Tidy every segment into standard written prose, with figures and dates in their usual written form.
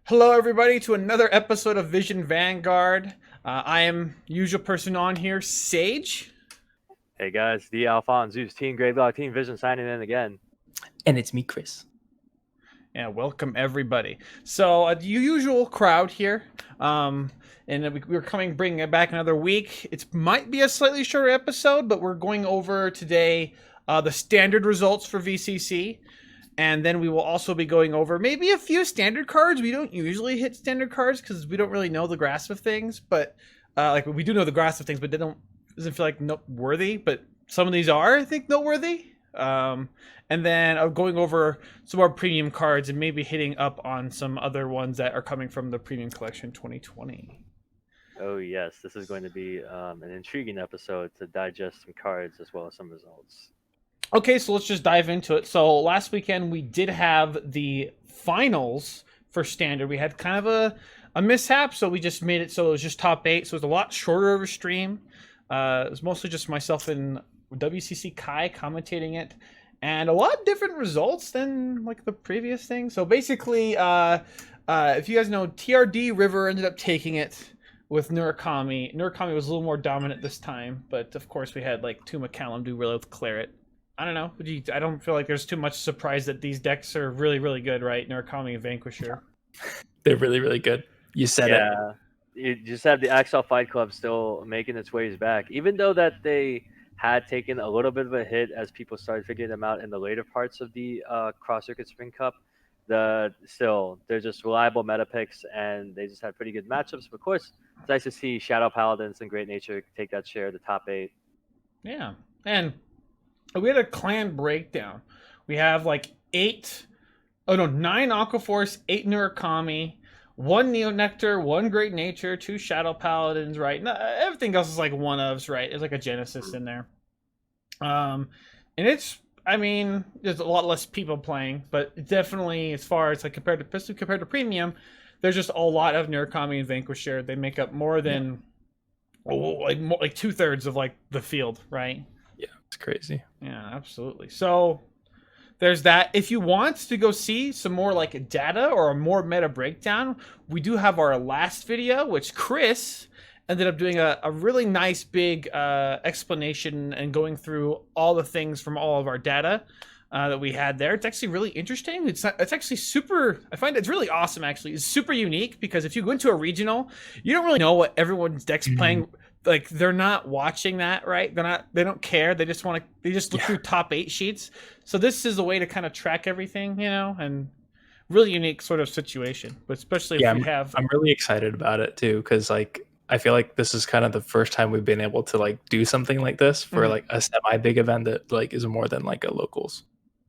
Hello, everybody, to another episode of Vision Vanguard. I am usual person on here, Sage. Hey guys, the Alphonse Zeus Team Grey Block Team Vision signing in again. And it's me, Chris. Yeah, welcome everybody. So the usual crowd here, and we're bringing back another week. It might be a slightly shorter episode, but we're going over today the standard results for VCC. And then we will also be going over maybe a few standard cards. We don't usually hit standard cards because we don't really know the grasp of things. But like we do know the grasp of things, but doesn't feel like noteworthy. But some of these are, I think, noteworthy. And then going over some more premium cards and maybe hitting up on some other ones that are coming from the Premium Collection 2020. Oh yes, this is going to be an intriguing episode to digest some cards as well as some results. Okay, so let's just dive into it. So last weekend we did have the finals for standard. We had kind of a mishap, so we just made it so it was just top 8. So it was a lot shorter of a stream. It was mostly just myself and WCC Kai commentating it, and a lot different results than like the previous thing. So basically, if you guys know, TRD River ended up taking it with Murakami. Murakami was a little more dominant this time, but of course we had like two McCallum do really with Claret. I don't know. I don't feel like there's too much surprise that these decks are really, really good, right? Murakami and Vanquisher. They're really, really good. You said it. Yeah, you just have the Axel Fight Club still making its ways back, even though that they had taken a little bit of a hit as people started figuring them out in the later parts of the Cross Circuit Spring Cup. They're just reliable meta picks, and they just had pretty good matchups. But of course, it's nice to see Shadow Paladins and Great Nature take that share of the top 8. Yeah, and we had a clan breakdown. We have like 9 Aquaforce, 8 Murakami, 1 Neo Nectar, 1 Great Nature, 2 Shadow Paladins, right? Everything else is like one-ofs, right? There's like a Genesis in there. And there's a lot less people playing, but definitely as far as like compared to Premium, there's just a lot of Murakami and Vanquisher. They make up more than like 2/3 of like the field, right? Yeah, it's crazy. Yeah, absolutely. So there's that. If you want to go see some more like data or a more meta breakdown, we do have our last video, which Chris ended up doing a really nice big explanation and going through all the things from all of our data that we had there. It's actually really interesting. It's actually super. I find it's really awesome. Actually, it's super unique because if you go into a regional, you don't really know what everyone's deck's playing. Like they're not watching that, right? They don't care. They just look through top 8 sheets. So this is a way to kind of track everything, and really unique sort of situation. But especially if we have, I'm really excited about it too, because like I feel like this is kind of the first time we've been able to like do something like this for like a semi big event that like is more than like a locals.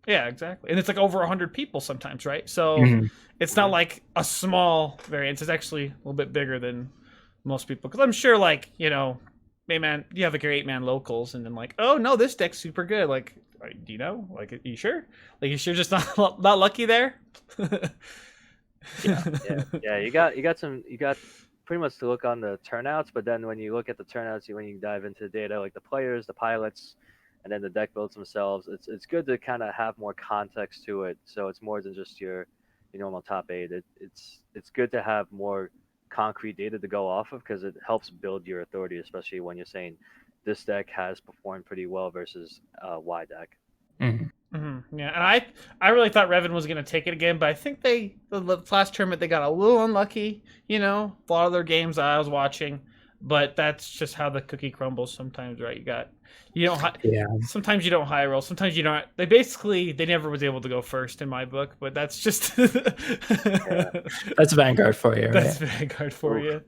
Yeah, exactly. And it's like over 100 people sometimes, right? So it's not like a small variance. It's actually a little bit bigger than most people, because I'm sure like hey man, you have like your 8-man locals and then like, oh no, this deck's super good, like, do you know, like, are you sure, like, you sure just not lucky there? yeah, you got pretty much to look on the turnouts, but then when you look at the turnouts, when you dive into the data, like the players, the pilots, and then the deck builds themselves, it's good to kind of have more context to it, so it's more than just your normal top 8. It's good to have more concrete data to go off of, because it helps build your authority, especially when you're saying this deck has performed pretty well versus Y deck. Yeah, and I really thought Revan was going to take it again, but I think the last tournament they got a little unlucky. A lot of their games I was watching, but that's just how the cookie crumbles sometimes, right? Sometimes you don't high roll, sometimes you don't. They never was able to go first in my book, but that's just That's Vanguard for you, right? That's Vanguard for you.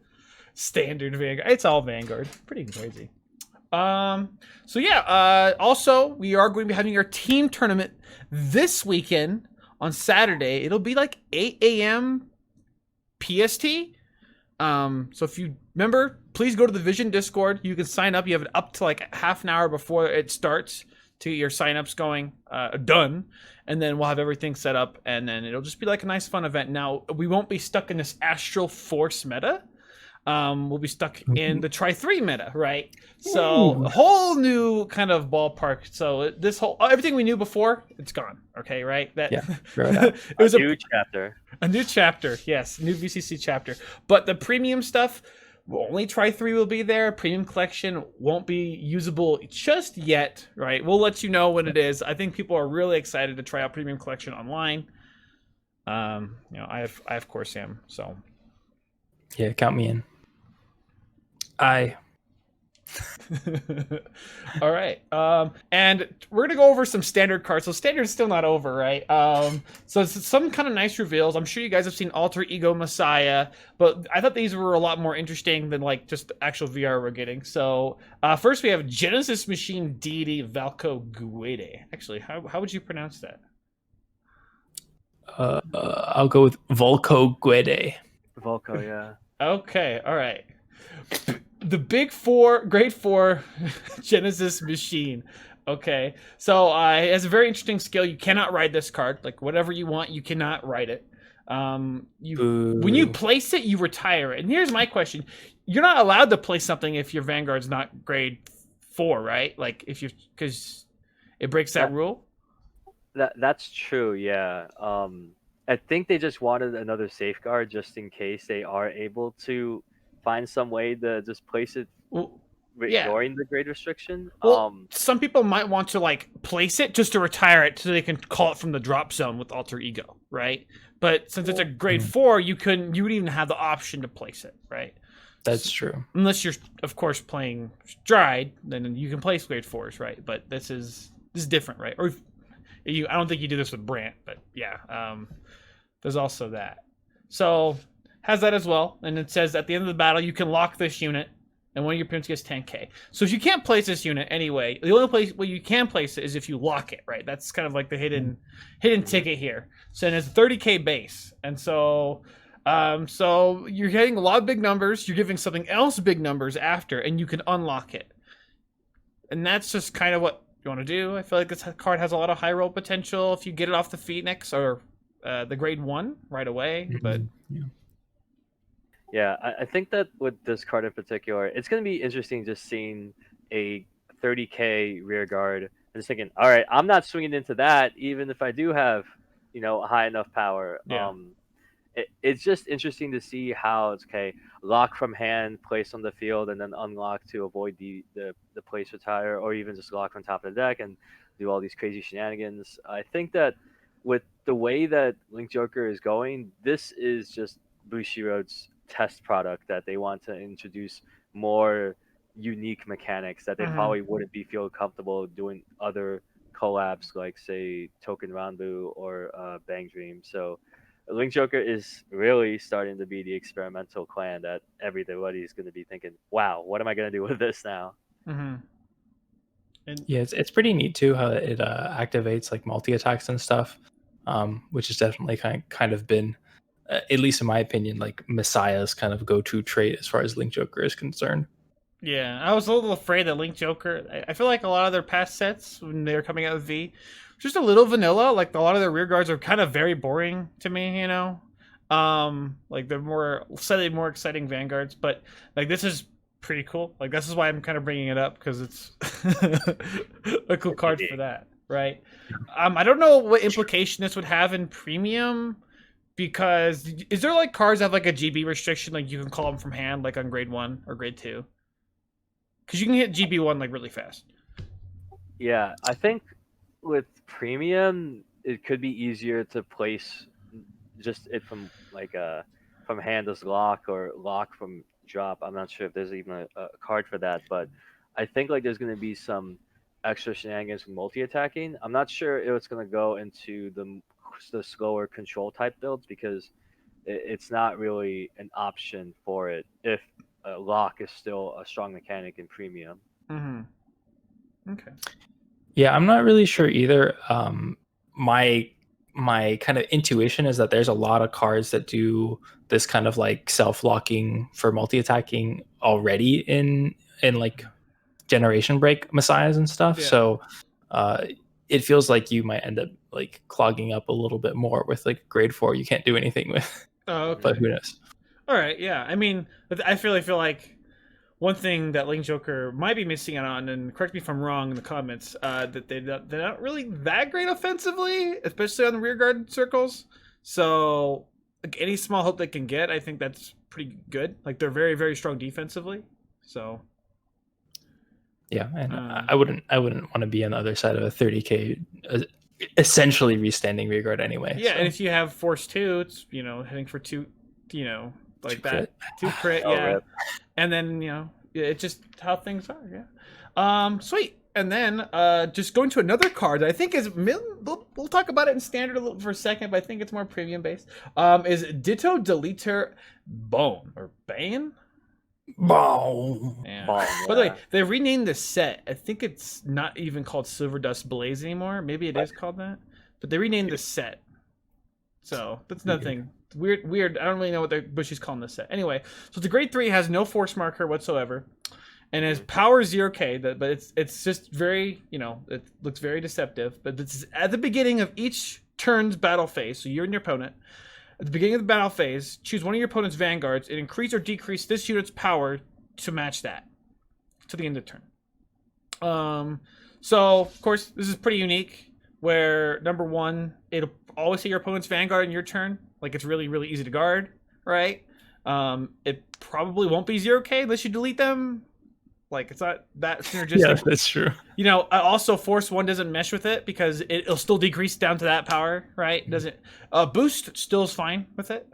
Standard Vanguard. It's all Vanguard. Pretty crazy. Also we are going to be having our team tournament this weekend on Saturday. It'll be like 8 a.m. PST. So if you remember, please go to the Vision Discord. You can sign up. You have it up to like half an hour before it starts to get your signups going, done. And then we'll have everything set up, and then it'll just be like a nice fun event. Now, we won't be stuck in this Astral Force meta. We'll be stuck in the Tri-3 meta, right? So a whole new kind of ballpark. So everything we knew before, it's gone. Okay, right? Right it was a huge chapter. A new chapter, yes, new VCC chapter. But the premium stuff, only Try 3 will be there. Premium collection won't be usable just yet, right? We'll let you know when it is. I think people are really excited to try out premium collection online. I of course am. So Yeah, count me in. All right. And we're gonna go over some standard cards. So standard's still not over, right? So it's some kind of nice reveals. I'm sure you guys have seen Alter Ego Messiah, but I thought these were a lot more interesting than like just actual VR we're getting. So first we have Genesis Machine Deity Valko Guede. Actually, how would you pronounce that? I'll go with Volko Guede. Volko, yeah. Okay, all right. The big four, grade 4 Genesis Machine. Okay, so it has a very interesting skill. You cannot ride this card. Like whatever you want, you cannot ride it. When you place it, you retire it. And here's my question: you're not allowed to place something if your Vanguard's not grade 4, right? Like if you, because it breaks that rule. That's true. Yeah. I think they just wanted another safeguard just in case they are able to find some way to just place it ignoring the grade restriction. Well, some people might want to like place it just to retire it so they can call it from the drop zone with Alter Ego, right? But since it's a grade 4, you wouldn't even have the option to place it, right? That's true. Unless you're, of course, playing Stride, then you can place grade 4s, right? But this is different, right? Or I don't think you do this with Brant, but yeah, there's also that. So has that as well, and it says at the end of the battle you can lock this unit, and one of your opponents gets 10k. So if you can't place this unit anyway, the only place where you can place it is if you lock it, right? That's kind of like the hidden ticket here. So it's a 30k base, and so you're getting a lot of big numbers. You're giving something else big numbers after, and you can unlock it, and that's just kind of what you want to do. I feel like this card has a lot of high roll potential if you get it off the Phoenix or the grade 1 right away. But yeah, I think that with this card in particular, it's going to be interesting just seeing a 30k rear guard and just thinking, all right, I'm not swinging into that even if I do have, a high enough power. Yeah. It's just interesting to see how it's lock from hand, place on the field, and then unlock to avoid the place retire, or even just lock on top of the deck and do all these crazy shenanigans. I think that with the way that Link Joker is going, this is just Bushiroad's test product that they want to introduce more unique mechanics that they probably wouldn't feel comfortable doing other collabs like, say, Token Ranbu or Bang Dream. So Link Joker is really starting to be the experimental clan that everybody is going to be thinking, wow, what am I going to do with this now? And yeah, it's pretty neat too how it activates like multi-attacks and stuff, which has definitely kind of been, at least in my opinion, like Messiah's kind of go-to trait as far as Link Joker is concerned. Yeah, I was a little afraid that Link Joker, I feel like a lot of their past sets when they were coming out with V, just a little vanilla. Like a lot of their rear guards are kind of very boring to me, like they're slightly more exciting Vanguards, but like this is pretty cool. Like this is why I'm kind of bringing it up, because it's a cool card for that, right? I don't know what implication this would have in premium, because is there like cards that have like a GB restriction, like you can call them from hand, like on grade 1 or grade 2? Because you can hit GB1 like really fast. Yeah, I think with premium, it could be easier to place just it from from hand as lock or lock from drop. I'm not sure if there's even a card for that, but I think like there's going to be some extra shenanigans with multi-attacking. I'm not sure if it's going to go into the slower control type builds, because it's not really an option for it if lock is still a strong mechanic in premium. Okay. Yeah, I'm not really sure either. My kind of intuition is that there's a lot of cards that do this kind of like self-locking for multi-attacking already in like generation break messiahs and stuff. Yeah. So it feels like you might end up like clogging up a little bit more with like grade 4 you can't do anything with. Oh, okay. But who knows? All right, yeah. I mean, I feel like one thing that Link Joker might be missing out on, and correct me if I'm wrong in the comments, that they're not really that great offensively, especially on the rear guard circles. So like any small help they can get, I think that's pretty good. Like they're very, very strong defensively. So yeah, and I wouldn't want to be on the other side of a 30k essentially restanding rear guard anyway. Yeah, so. and if you have force 2, it's heading for 2, like Two that crit. 2 crit, Oh, yeah. rip. And then it's just how things are, sweet. And then just going to another card that I think is we'll talk about it in standard for a second, but I think it's more premium based. Is Ditto Deleter Bone or Bane? Boom. Yeah. Bone, By the way, yeah. they renamed the set. I think it's not even called Silver Dust Blaze anymore. Maybe it is called that, but they renamed the set. So that's another thing. Weird. I don't really know what Bushy's calling this set. Anyway, so the grade 3 has no force marker whatsoever, and has power 0k. But it's just very it looks very deceptive. But this is at the beginning of each turn's battle phase. So you and your opponent. At the beginning of the battle phase, choose one of your opponent's vanguards and increase or decrease this unit's power to match that to the end of the turn. So of course this is pretty unique. Where number 1, it'll always say your opponent's vanguard in your turn. Like it's really, really easy to guard, right? It probably won't be 0k unless you delete them. Like it's not that synergistic. Yeah, that's true. Also force 1 doesn't mesh with it because it'll still decrease down to that power, right? Doesn't boost still is fine with it,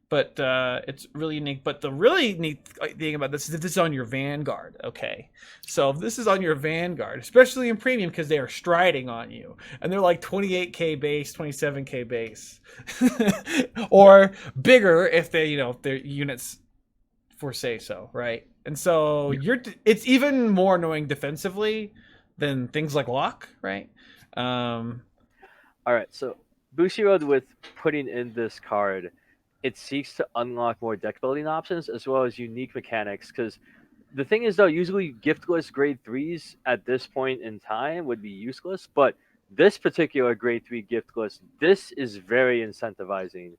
but it's really unique. But the really neat thing about this is that this is on your Vanguard. Okay, so if this is on your Vanguard, especially in premium, because they are striding on you, and they're like 28k base, 27k base, or bigger if they if their units for say so, right? And so it's even more annoying defensively than things like lock, right? All right, so Bushiroad with putting in this card, it seeks to unlock more deck building options as well as unique mechanics. Because the thing is, though, usually giftless grade 3s at this point in time would be useless, but this particular grade 3 giftless, this is very incentivizing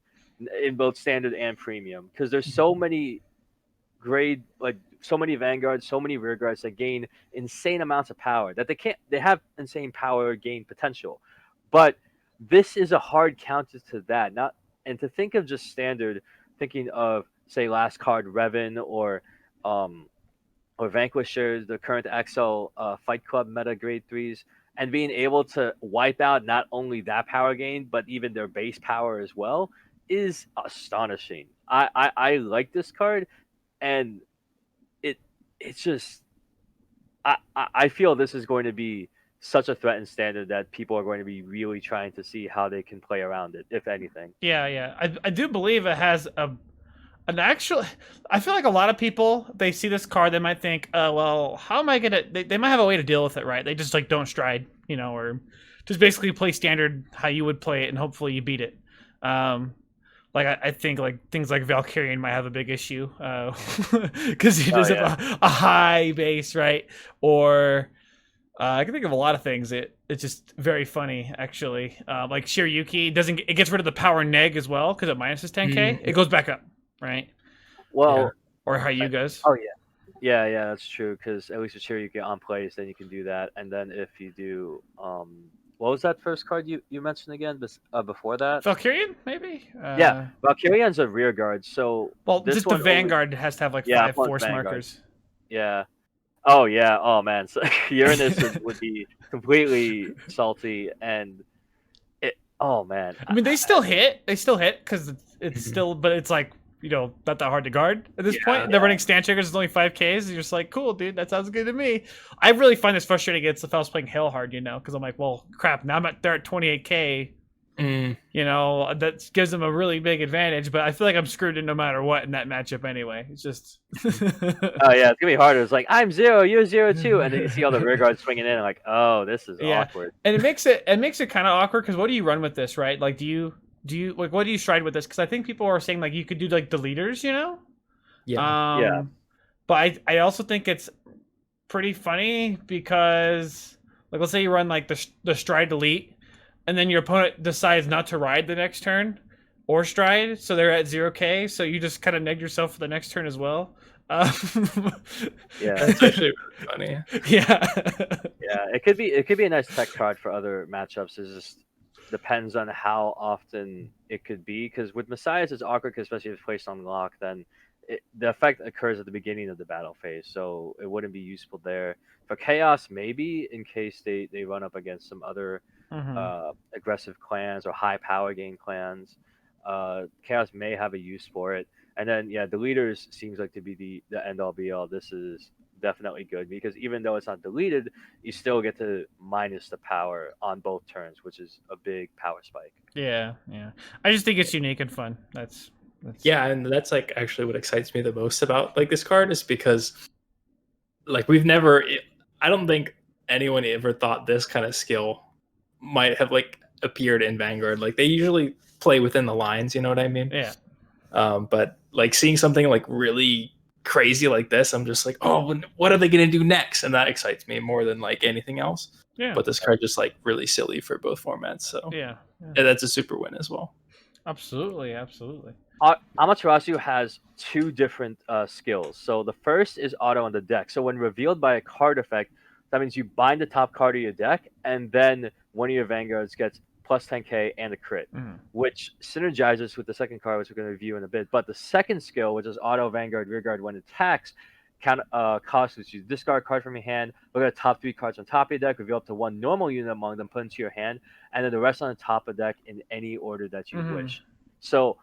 in both standard and premium because there's so many so many vanguards, so many rear guards that gain insane amounts of power that they have insane power gain potential, but this is a hard counter to that. And to think of just standard, thinking of say last card Revan or Vanquisher, the current XL Fight Club meta grade 3s, and being able to wipe out not only that power gain but even their base power as well is astonishing. I like this card. And it's just I feel this is going to be such a threat in standard that people are going to be really trying to see how they can play around it, if anything. Yeah. I do believe it has an actual. I feel like a lot of people, they see this card, they might think, well, how am I gonna? They might have a way to deal with it, right? They just like don't stride, or just basically play standard how you would play it, and hopefully you beat it. Like I think like things like Valkyrian might have a big issue because he does have a high base, right? Or I can think of a lot of things. It's just very funny actually. Like Shiryuki it gets rid of the power neg as well because it minuses 10k. It goes back up, right? Well, or how you guys? Oh yeah, that's true. Because at least with Shiryuki on plays, then you can do that. And then if you do what was that first card you mentioned again before that? Valkyrian, maybe? Yeah, Valkyrian's a rear guard. So just the Vanguard has to have like 5 force markers. Yeah. Oh, yeah. Oh, man. So Uranus would be completely salty. And oh, man. I mean, they still hit. They still hit because it's still, but it's like, not that hard to guard at this point. They're running stand checkers. It's only 5Ks. And you're just like, cool, dude. That sounds good to me. I really find this frustrating if I was playing Hail Hard, because I'm like, well, crap. Now they're at 28K. That gives them a really big advantage. But I feel like I'm screwed in no matter what in that matchup anyway. It's just. Oh, yeah. It's going to be harder. It's like, I'm 0, you're 0 too. And then you see all the rear guards swinging in and like, oh, this is awkward. And it makes it kind of awkward because what do you run with this, right? Like, do you like what do you stride with this? Because I think people are saying like you could do like the leaders, Yeah. But I also think it's pretty funny because like let's say you run like the stride elite, and then your opponent decides not to ride the next turn or stride, so they're at 0k. So you just kind of neg yourself for the next turn as well. Yeah, that's actually really funny. Yeah. Yeah, it could be a nice tech card for other matchups. Is just depends on how often it could be. Because with Messiahs, it's awkward, 'cause especially if it's placed on lock, then the effect occurs at the beginning of the battle phase, so it wouldn't be useful there. For Chaos, maybe, in case they run up against some other aggressive clans or high power gain clans. Chaos may have a use for it. And then, yeah, the leaders seems like to be the end all be all. This is definitely good, because even though it's not deleted, you still get to minus the power on both turns, which is a big power spike. Yeah, yeah. I just think it's unique and fun. That's Yeah, and that's like actually what excites me the most about like this card, is because like I don't think anyone ever thought this kind of skill might have like appeared in Vanguard. Like they usually play within the lines, you know what I mean? Yeah. But like seeing something like really crazy like this, I'm just like, oh, what are they gonna do next? And that excites me more than like anything else. Yeah. But this card just like really silly for both formats, so Yeah. yeah, that's a super win as well. Absolutely, absolutely. Amaterasu has two different skills. So the first is auto on the deck. So when revealed by a card effect, that means you bind the top card of your deck, and then one of your Vanguards gets plus 10k and a crit, which synergizes with the second card, which we're going to review in a bit. But the second skill, which is auto Vanguard Rearguard when it attacks, costs you discard a card from your hand, look at the top 3 cards on top of your deck, reveal up to 1 normal unit among them, put into your hand, and then the rest on the top of the deck in any order that you wish. So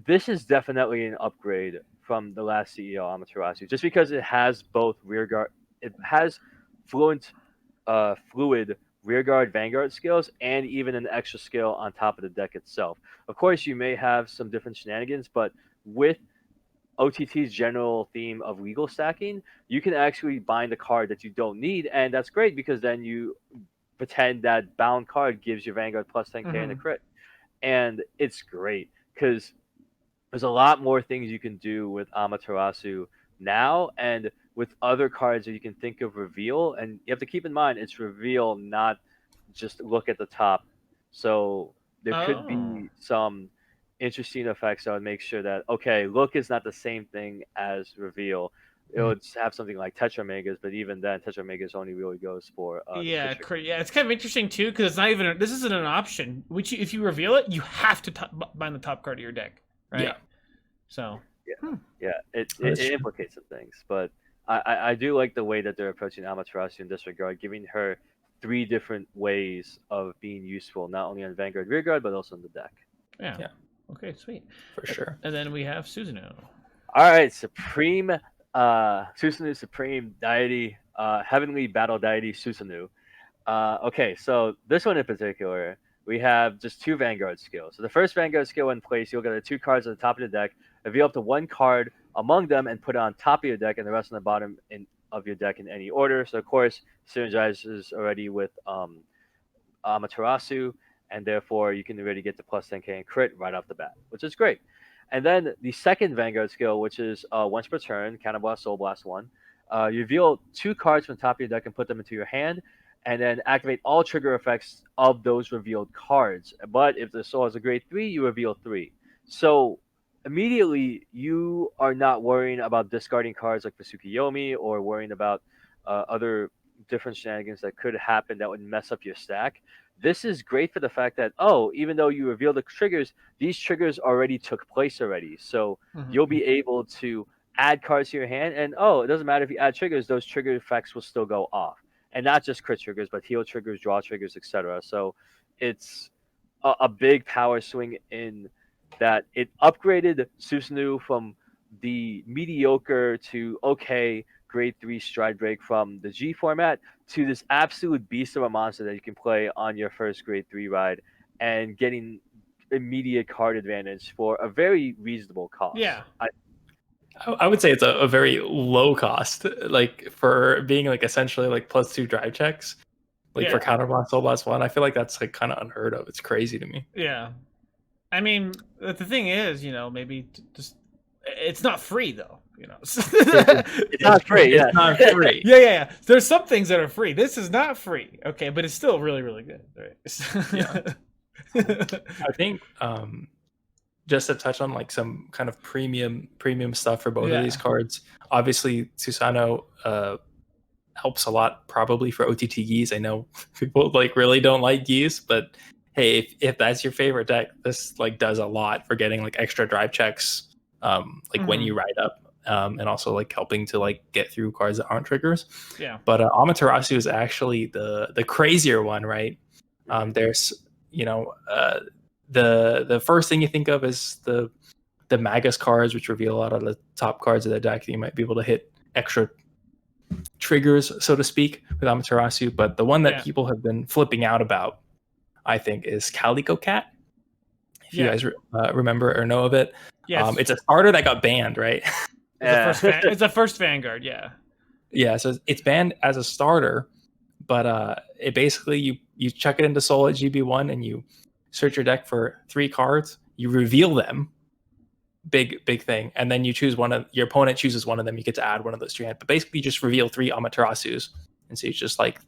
this is definitely an upgrade from the last CEO Amaterasu, just because it has both rearguard, it has fluid rearguard Vanguard skills, and even an extra skill on top of the deck itself. Of course, you may have some different shenanigans, but with OTT's general theme of legal stacking, you can actually bind a card that you don't need, and that's great, because then you pretend that bound card gives your Vanguard plus 10k and a crit, and it's great because there's a lot more things you can do with Amaterasu now, and with other cards that you can think of reveal. And you have to keep in mind, it's reveal, not just look at the top. So there could be some interesting effects that would make sure that, okay, look is not the same thing as reveal. It would have something like Tetramegas, but even then, Tetramegas only really goes for yeah, it's kind of interesting too, because it's not even this isn't an option. Which if you reveal it, you have to bind the top card of your deck, right? Yeah. So it implicates some things, but I do like the way that they're approaching Amaterasu in this regard, giving her 3 different ways of being useful, not only on Vanguard Rearguard, but also on the deck. Yeah. Okay, sweet. For sure. And then we have Susanoo. All right, Supreme Susanoo, Supreme Deity, Heavenly Battle Deity Susanoo. Okay, so this one in particular, we have just 2 Vanguard skills. So the first Vanguard skill in place, you'll get the 2 cards at the top of the deck, reveal up to 1 card among them, and put it on top of your deck, and the rest on the bottom of your deck in any order. So of course, synergizes already with Amaterasu, and therefore you can already get the plus 10k and crit right off the bat, which is great. And then the second Vanguard skill, which is once per turn, Counterblast, Soul Blast 1. You reveal 2 cards from the top of your deck and put them into your hand, and then activate all trigger effects of those revealed cards. But if the soul has a grade 3, you reveal 3. So immediately, you are not worrying about discarding cards like Tsukuyomi, or worrying about other different shenanigans that could happen that would mess up your stack. This is great for the fact that, even though you reveal the triggers, these triggers already took place already. So you'll be able to add cards to your hand, and it doesn't matter if you add triggers, those trigger effects will still go off. And not just crit triggers, but heal triggers, draw triggers, etc. So it's a big power swing in that it upgraded Susanoo from the mediocre to okay grade 3 stride break from the G format to this absolute beast of a monster that you can play on your first grade 3 ride, and getting immediate card advantage for a very reasonable cost. Yeah. I would say it's a very low cost, like for being like essentially like +2 drive checks, like for Counterblast, Soul Blast 1. I feel like that's like kind of unheard of. It's crazy to me. Yeah, I mean, the thing is, maybe just it's not free though. It's not free. It's not free. Yeah. There's some things that are free. This is not free. Okay, but it's still really, really good. Right? Yeah. I think just to touch on like some kind of premium stuff for both of these cards. Obviously, Susanoo helps a lot probably for OTT geese. I know people like really don't like geese, but hey, if that's your favorite deck, this like does a lot for getting like extra drive checks, like when you ride up, and also like helping to like get through cards that aren't triggers. Yeah. But Amaterasu is actually the crazier one, right? There's the first thing you think of is the Magus cards, which reveal a lot of the top cards of the deck that you might be able to hit extra triggers, so to speak, with Amaterasu. But the one that people have been flipping out about, I think, is Calico Cat. If you guys remember or know of it. Yes. It's a starter that got banned, right? It's the first Vanguard, yeah. Yeah, so it's banned as a starter, but it basically you chuck it into Soul at GB1 and you search your deck for 3 cards, you reveal them, big thing, and then you choose your opponent chooses one of them, you get to add one of those to your hand. But basically you just reveal 3 Amaterasus, and so it's just like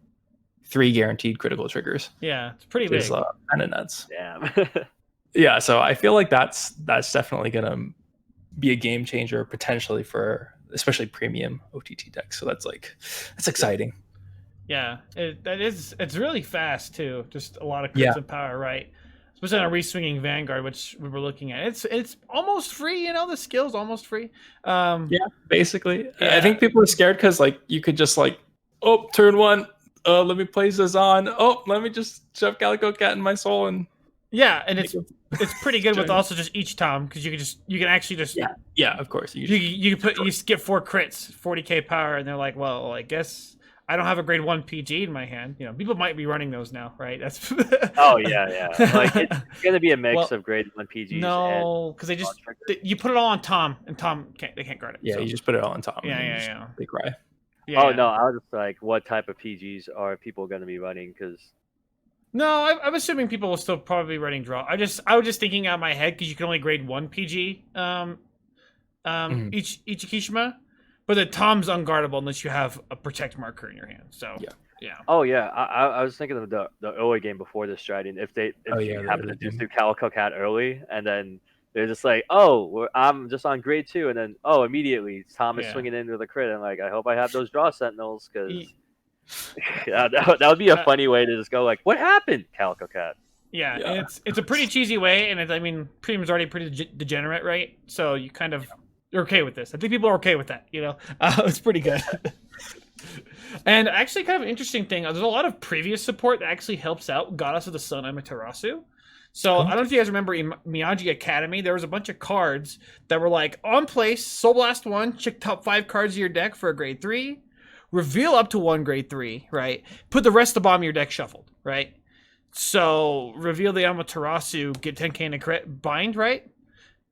3 guaranteed critical triggers. Yeah, it's pretty big. Kind of nuts. Damn. Yeah, so I feel like that's definitely gonna be a game changer potentially for especially premium OTT decks. So that's exciting. Yeah, it's really fast too. Just a lot of crits and power, right? Especially on a reswinging Vanguard, which we were looking at. It's almost free, the skill's almost free. Basically. Yeah. I think people are scared because like you could just like, oh, turn 1, let me play Zazan. Oh, let me just shove Calico Cat in my soul and and it's pretty good with also just each Tom, because you can actually just of course you get 4 crits, 40k power, and they're like, well, I guess I don't have a grade 1 PG in my hand. People might be running those now, right? That's oh yeah. Like it's gonna be a mix of grade 1 PGs. No, because you put it all on Tom, and Tom they can't guard it. Yeah, so. You just put it all on Tom. Yeah. They cry. Yeah. Oh no, I was just like, what type of PGs are people gonna be running? Because no, I'm assuming people will still probably be running draw. I was just thinking out of my head because you can only grade 1 PG each Ikishima, but the Tom's unguardable unless you have a protect marker in your hand. So yeah. Oh yeah, I was thinking of the early game before the Striding. If you happen to just do Calico Cat early, and then they're just like, oh, I'm just on grade 2, and then immediately Tom is swinging in with a crit, and like, I hope I have those draw sentinels because. that would be a funny way to just go like, what happened, Calico Cat? Yeah. And it's a pretty cheesy way, and premium's already pretty degenerate, right? So you kind of you're okay with this. I think people are okay with that. It's pretty good. And actually, kind of an interesting thing. There's a lot of previous support that actually helps out Goddess of the Sun Amaterasu. So I don't know if you guys remember in Miyagi Academy, there was a bunch of cards that were like on place, Soul Blast 1, check top 5 cards of your deck for a grade 3. Reveal up to 1 grade 3, right? Put the rest of the bottom of your deck shuffled, right? So reveal the Amaterasu, get 10k in a crit, bind, right?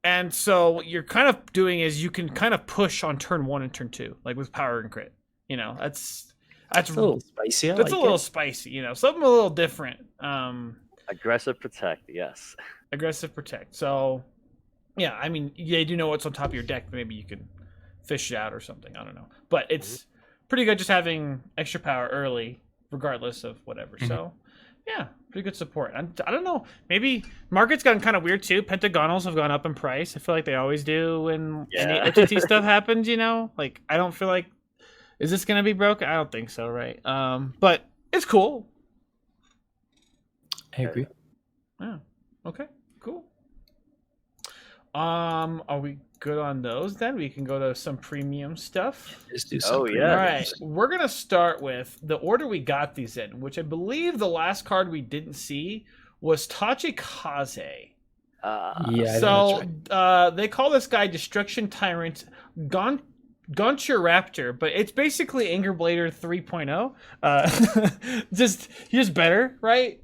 And so what you're kind of doing is you can kind of push on turn 1 and turn 2, like with power and crit. That's a little spicy. That's a little spicy, something a little different. Aggressive protect, yes. Aggressive protect. So yeah, you do know what's on top of your deck, but maybe you can fish it out or something. I don't know. But it's pretty good just having extra power early, regardless of whatever. So, yeah, pretty good support. I don't know. Maybe market's gotten kind of weird too. Pentagonals have gone up in price. I feel like they always do when any OTT stuff happens. Like I don't feel like is this gonna be broke? I don't think so, right? But it's cool. I agree. Yeah. Okay. Cool. Are we good on those then? We can go to some premium stuff. Just do some All right. We're going to start with the order we got these in, which I believe the last card we didn't see was Takakaze. So they call this guy Destruction Tyrant Gonchuraptor, but it's basically Anger Blader 3.0. Just better, right?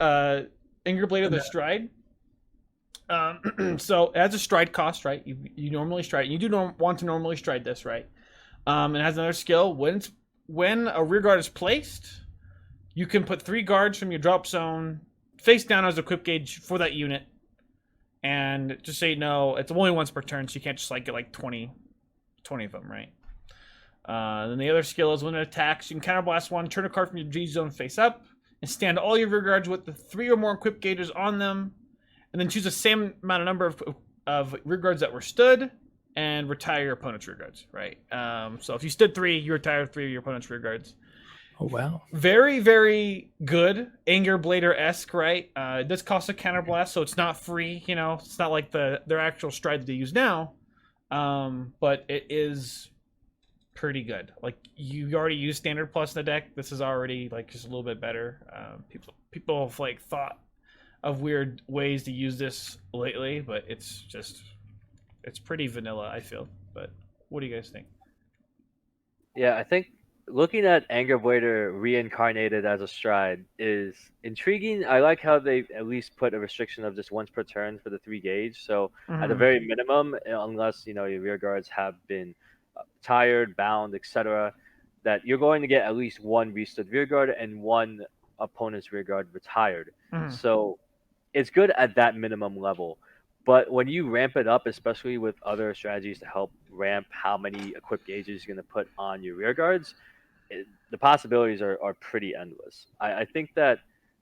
Anger Blader the Stride. So it has a stride cost, right? You normally stride. You do want to normally stride this, right? It has another skill. When a rear guard is placed, you can put 3 guards from your drop zone face down as equip gauge for that unit. And just so you know, it's only once per turn, so you can't just like get like 20 of them, right? Then the other skill is when it attacks, you can counterblast 1, turn a card from your G zone face up, and stand all your rear guards with the 3 or more equip gauges on them. And then choose the same amount of number of rear guards that were stood and retire your opponent's rear guards, right? So if you stood 3, you retire 3 of your opponent's rear guards. Oh wow. Very, very good. Anger Blader-esque, right? It does cost a counterblast, so it's not free, you know. It's not like their actual stride that they use now. But it is pretty good. Like, you already use Standard Plus in the deck. This is already, like, just a little bit better. People have, like, thought of weird ways to use this lately, but it's pretty vanilla, I feel. But what do you guys think? Yeah, I think looking at Anger Blader reincarnated as a stride is intriguing. I like how they at least put a restriction of just once per turn for the 3 gauge. So at the Mhm. very minimum, unless your rear guards have been tired, bound, etc., that you're going to get at least one restood rear guard and one opponent's rear guard retired. Mhm. So it's good at that minimum level. But when you ramp it up, especially with other strategies to help ramp how many equipped gauges you're going to put on your rear guards, the possibilities are pretty endless. I think that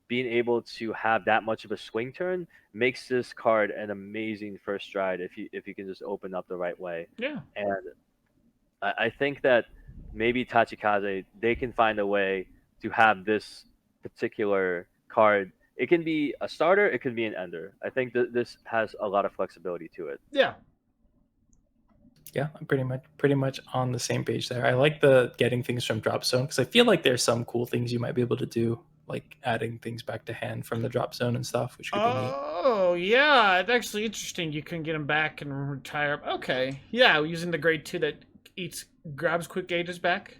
being able to have that much of a swing turn makes this card an amazing first stride if you can just open up the right way. Yeah. And I think that maybe Tachikaze, they can find a way to have this particular card. It can be a starter, it can be an ender. I think that this has a lot of flexibility to it. Yeah. Yeah, I'm pretty much on the same page there. I like the getting things from drop zone because I feel like there's some cool things you might be able to do, like adding things back to hand from the drop zone and stuff, which could be neat. Oh, yeah. It's actually interesting. You can get them back and retire. Okay. Yeah, using the grade 2 that grabs quick gauges back.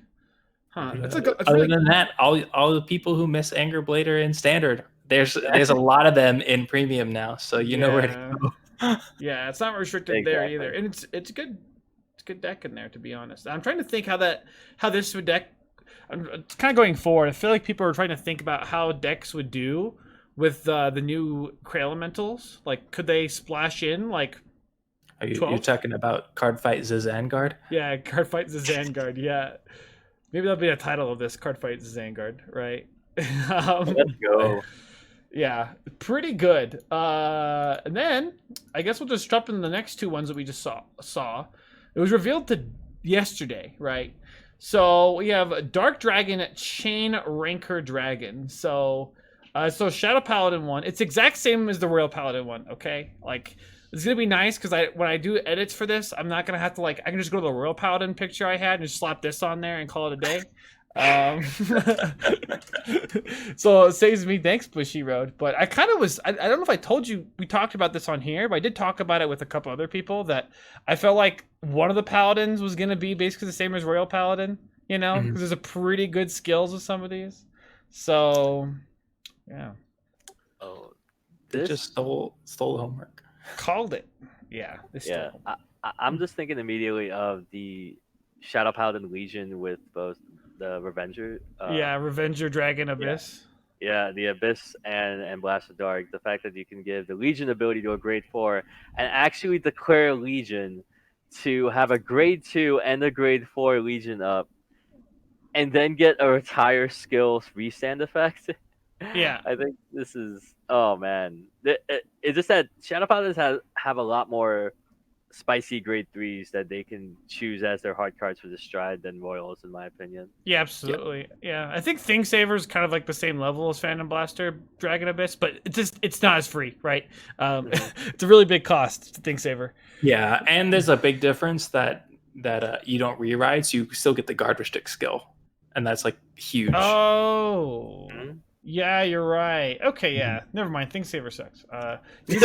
Huh. That's Other really... than that, all the people who miss Anger Blader in standard, there's a lot of them in premium now, so you know where to go. Yeah, it's not restricted there either, and it's good. It's a good deck in there, to be honest. I'm trying to think how this would deck. It's kind of going forward. I feel like people are trying to think about how decks would do with the new Cray Elementals. Like, could they splash in like? Are you talking about Cardfight Zazan Guard? Yeah, Cardfight Zazan Guard. Yeah, maybe that'll be the title of this, Cardfight Zazan Guard, right? Let's go. Yeah, pretty good. And then I guess we'll just jump in the next two ones that we just saw. It was revealed yesterday, right? So we have Dark Dragon Chain Ranker Dragon. So Shadow Paladin one. It's exact same as the Royal Paladin one. Okay, like it's gonna be nice because when I do edits for this, I'm not gonna have to I can just go to the Royal Paladin picture I had and just slap this on there and call it a day. So it saves me. Thanks, Bushy Road. But I kind of was. I don't know if I told you we talked about this on here, but I did talk about it with a couple other people that I felt like one of the paladins was gonna be basically the same as Royal Paladin. You know, because there's a pretty good skills with some of these. So, yeah. Oh, They just stole the homework. Called it. Yeah. Yeah. I'm just thinking immediately of the Shadow Paladin Legion with both the Revenger. Revenger Dragon Abyss. Yeah, the Abyss and Blast of Dark. The fact that you can give the Legion ability to a grade 4 and actually declare Legion to have a grade 2 and a grade 4 Legion up, and then get a retire skills restand effect. Yeah. I think this is, oh man. It's just that Shadow Paladins have a lot more spicy grade 3s that they can choose as their hard cards for the stride than Royals, in my opinion. Yeah, absolutely. Yeah, I think Thing Saver is kind of like the same level as Phantom Blaster, Dragon Abyss, but it's not as free, right? It's a really big cost to Thing Saver. Yeah, and there's a big difference that you don't rewrite, so you still get the guard restrict skill, and that's like huge. Oh. Yeah, you're right. Okay, yeah. Never mind. Thing Saver sucks. We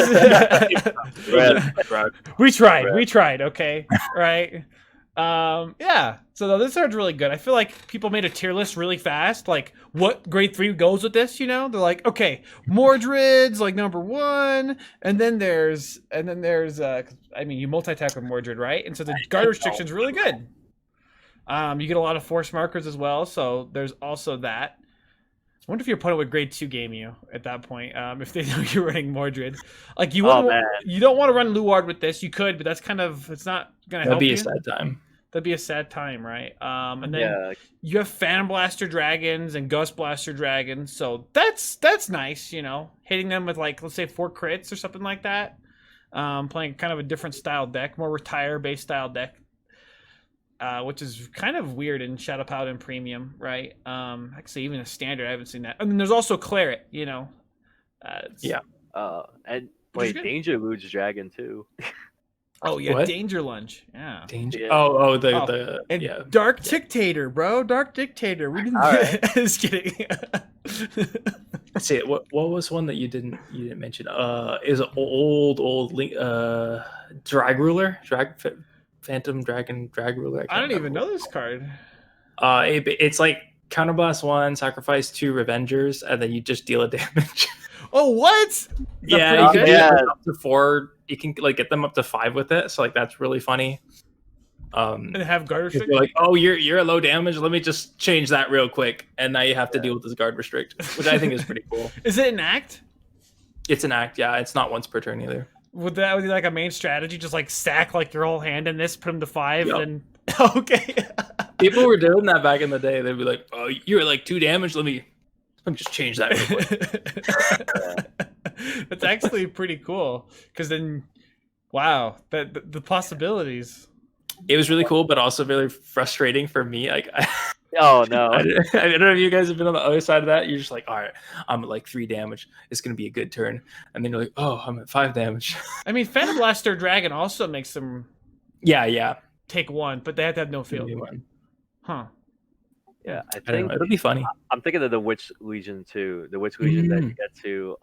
tried. Okay, right. Yeah. So this card's really good. I feel like people made a tier list really fast. Like, what grade 3 goes with this? You know, they're like, okay, Mordred's like number 1, and then there's I mean, you multi-attack with Mordred, right? And so the guard restriction's really good. You get a lot of force markers as well, so there's also that. I wonder if your opponent would grade 2 game you at that point, if they know you're running Mordred. Like, you don't want to run Luard with this. You could, but it's not gonna help you. That'd be a sad time. That'd be a sad time, right? And then you have Phantom Blaster Dragons and Ghost Blaster Dragons, so that's nice, you know, hitting them with like, let's say 4 crits or something like that. Playing kind of a different style deck, more retire based style deck. which is kind of weird in Shadow Paladin Premium, right? Actually, even a standard, I haven't seen that. I mean, there's also Claret, you know. Yeah. And Which is wait, good. Danger Luge Dragon too. Oh yeah, What? Danger Lunge. Yeah. Danger. Yeah. Oh, Oh, the and yeah. Dark Dictator, bro. Dark Dictator. We didn't. All right. Just kidding. Let's see. What was one that you didn't mention? Is an old link drag ruler, phantom dragon drag ruler. I Can't don't even remember. know this card. It's like counterblast 1, sacrifice 2 Revengers, and then you just deal a damage. Oh, what? Is that Yeah, pretty you can good? do Yeah. it up to 4. You can like get them up to 5 with it. So like that's really funny. And have guard 'Cause restrict. you're like, oh, you're a low damage. Let me just change that real quick, and now you have to deal with this guard restrict, which I think is pretty cool. Is it an act? It's an act, yeah. It's not once per turn either. Would that be like a main strategy? Just like stack like your whole hand in this, put them to 5, Yup. and okay. People were doing that back in the day. They'd be like, "Oh, you're like 2 damage. Let me just change that real quick." That's actually pretty cool because then, wow, the possibilities. It was really cool, but also very frustrating for me. Like, Oh no. I don't know if you guys have been on the other side of that. You're just like, all right, I'm at like 3 damage. It's gonna be a good turn, and then you're like, oh, I'm at 5 damage. I mean, Phantom Blaster Dragon also makes them Yeah. take 1, but they have to have no field. New one. Huh. Yeah, I I don't think know. It'll be funny. I'm thinking of the Witch Legion too. The Witch Legion that you Mm. get to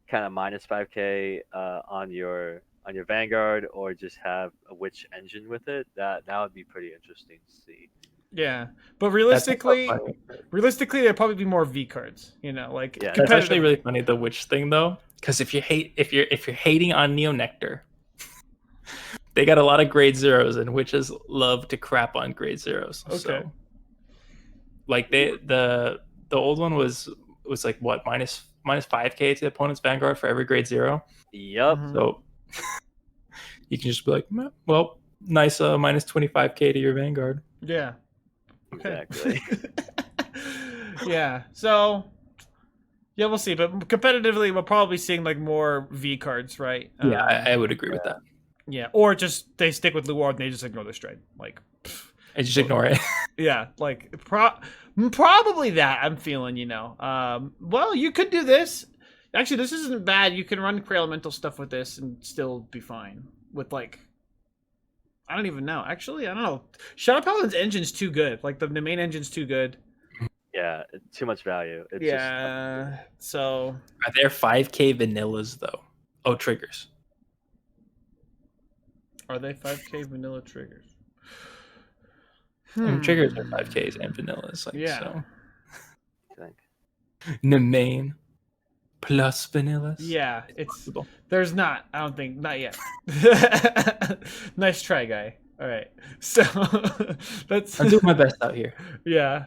kind of minus 5k on your Vanguard, or just have a Witch engine with it. That would be pretty interesting to see. Yeah, but That's realistically, also funny. there'd probably be more V cards. You know, like Yeah, That's actually competitive- really funny, the witch thing though, because if you're hating on Neo Nectar, they got a lot of grade 0s, and witches love to crap on grade 0s. Okay. So, like the old one was like what minus 5k to the opponent's Vanguard for every grade 0. Yep. Mhm. So you can just be like, "Meh, well, nice minus 25k to your Vanguard. Yeah. Okay. Exactly. Yeah. So, yeah, we'll see. But competitively, we'll probably be seeing like more V cards, right? Yeah, I would agree with that. Yeah, or just they stick with Luard and they just ignore the stride. Like, pff, I just ignore it. yeah, like probably that I'm feeling. You know, well, you could do this. Actually, this isn't bad. You can run Elemental stuff with this and still be fine with like. I don't even know. Actually, I don't know. Shadow Paladin's engine's too good. Like the main engine's too good. Yeah, too much value. It's Yeah. So Are there 5k vanillas though? Oh, triggers. are they 5k vanilla triggers? And triggers are 5ks and vanillas. Like, Yeah. So. I think. Nemain plus vanillas. Yeah, it's Possible. there's not. I don't think not yet. Nice try, guy. All right, so that's I'm doing my best out here. yeah.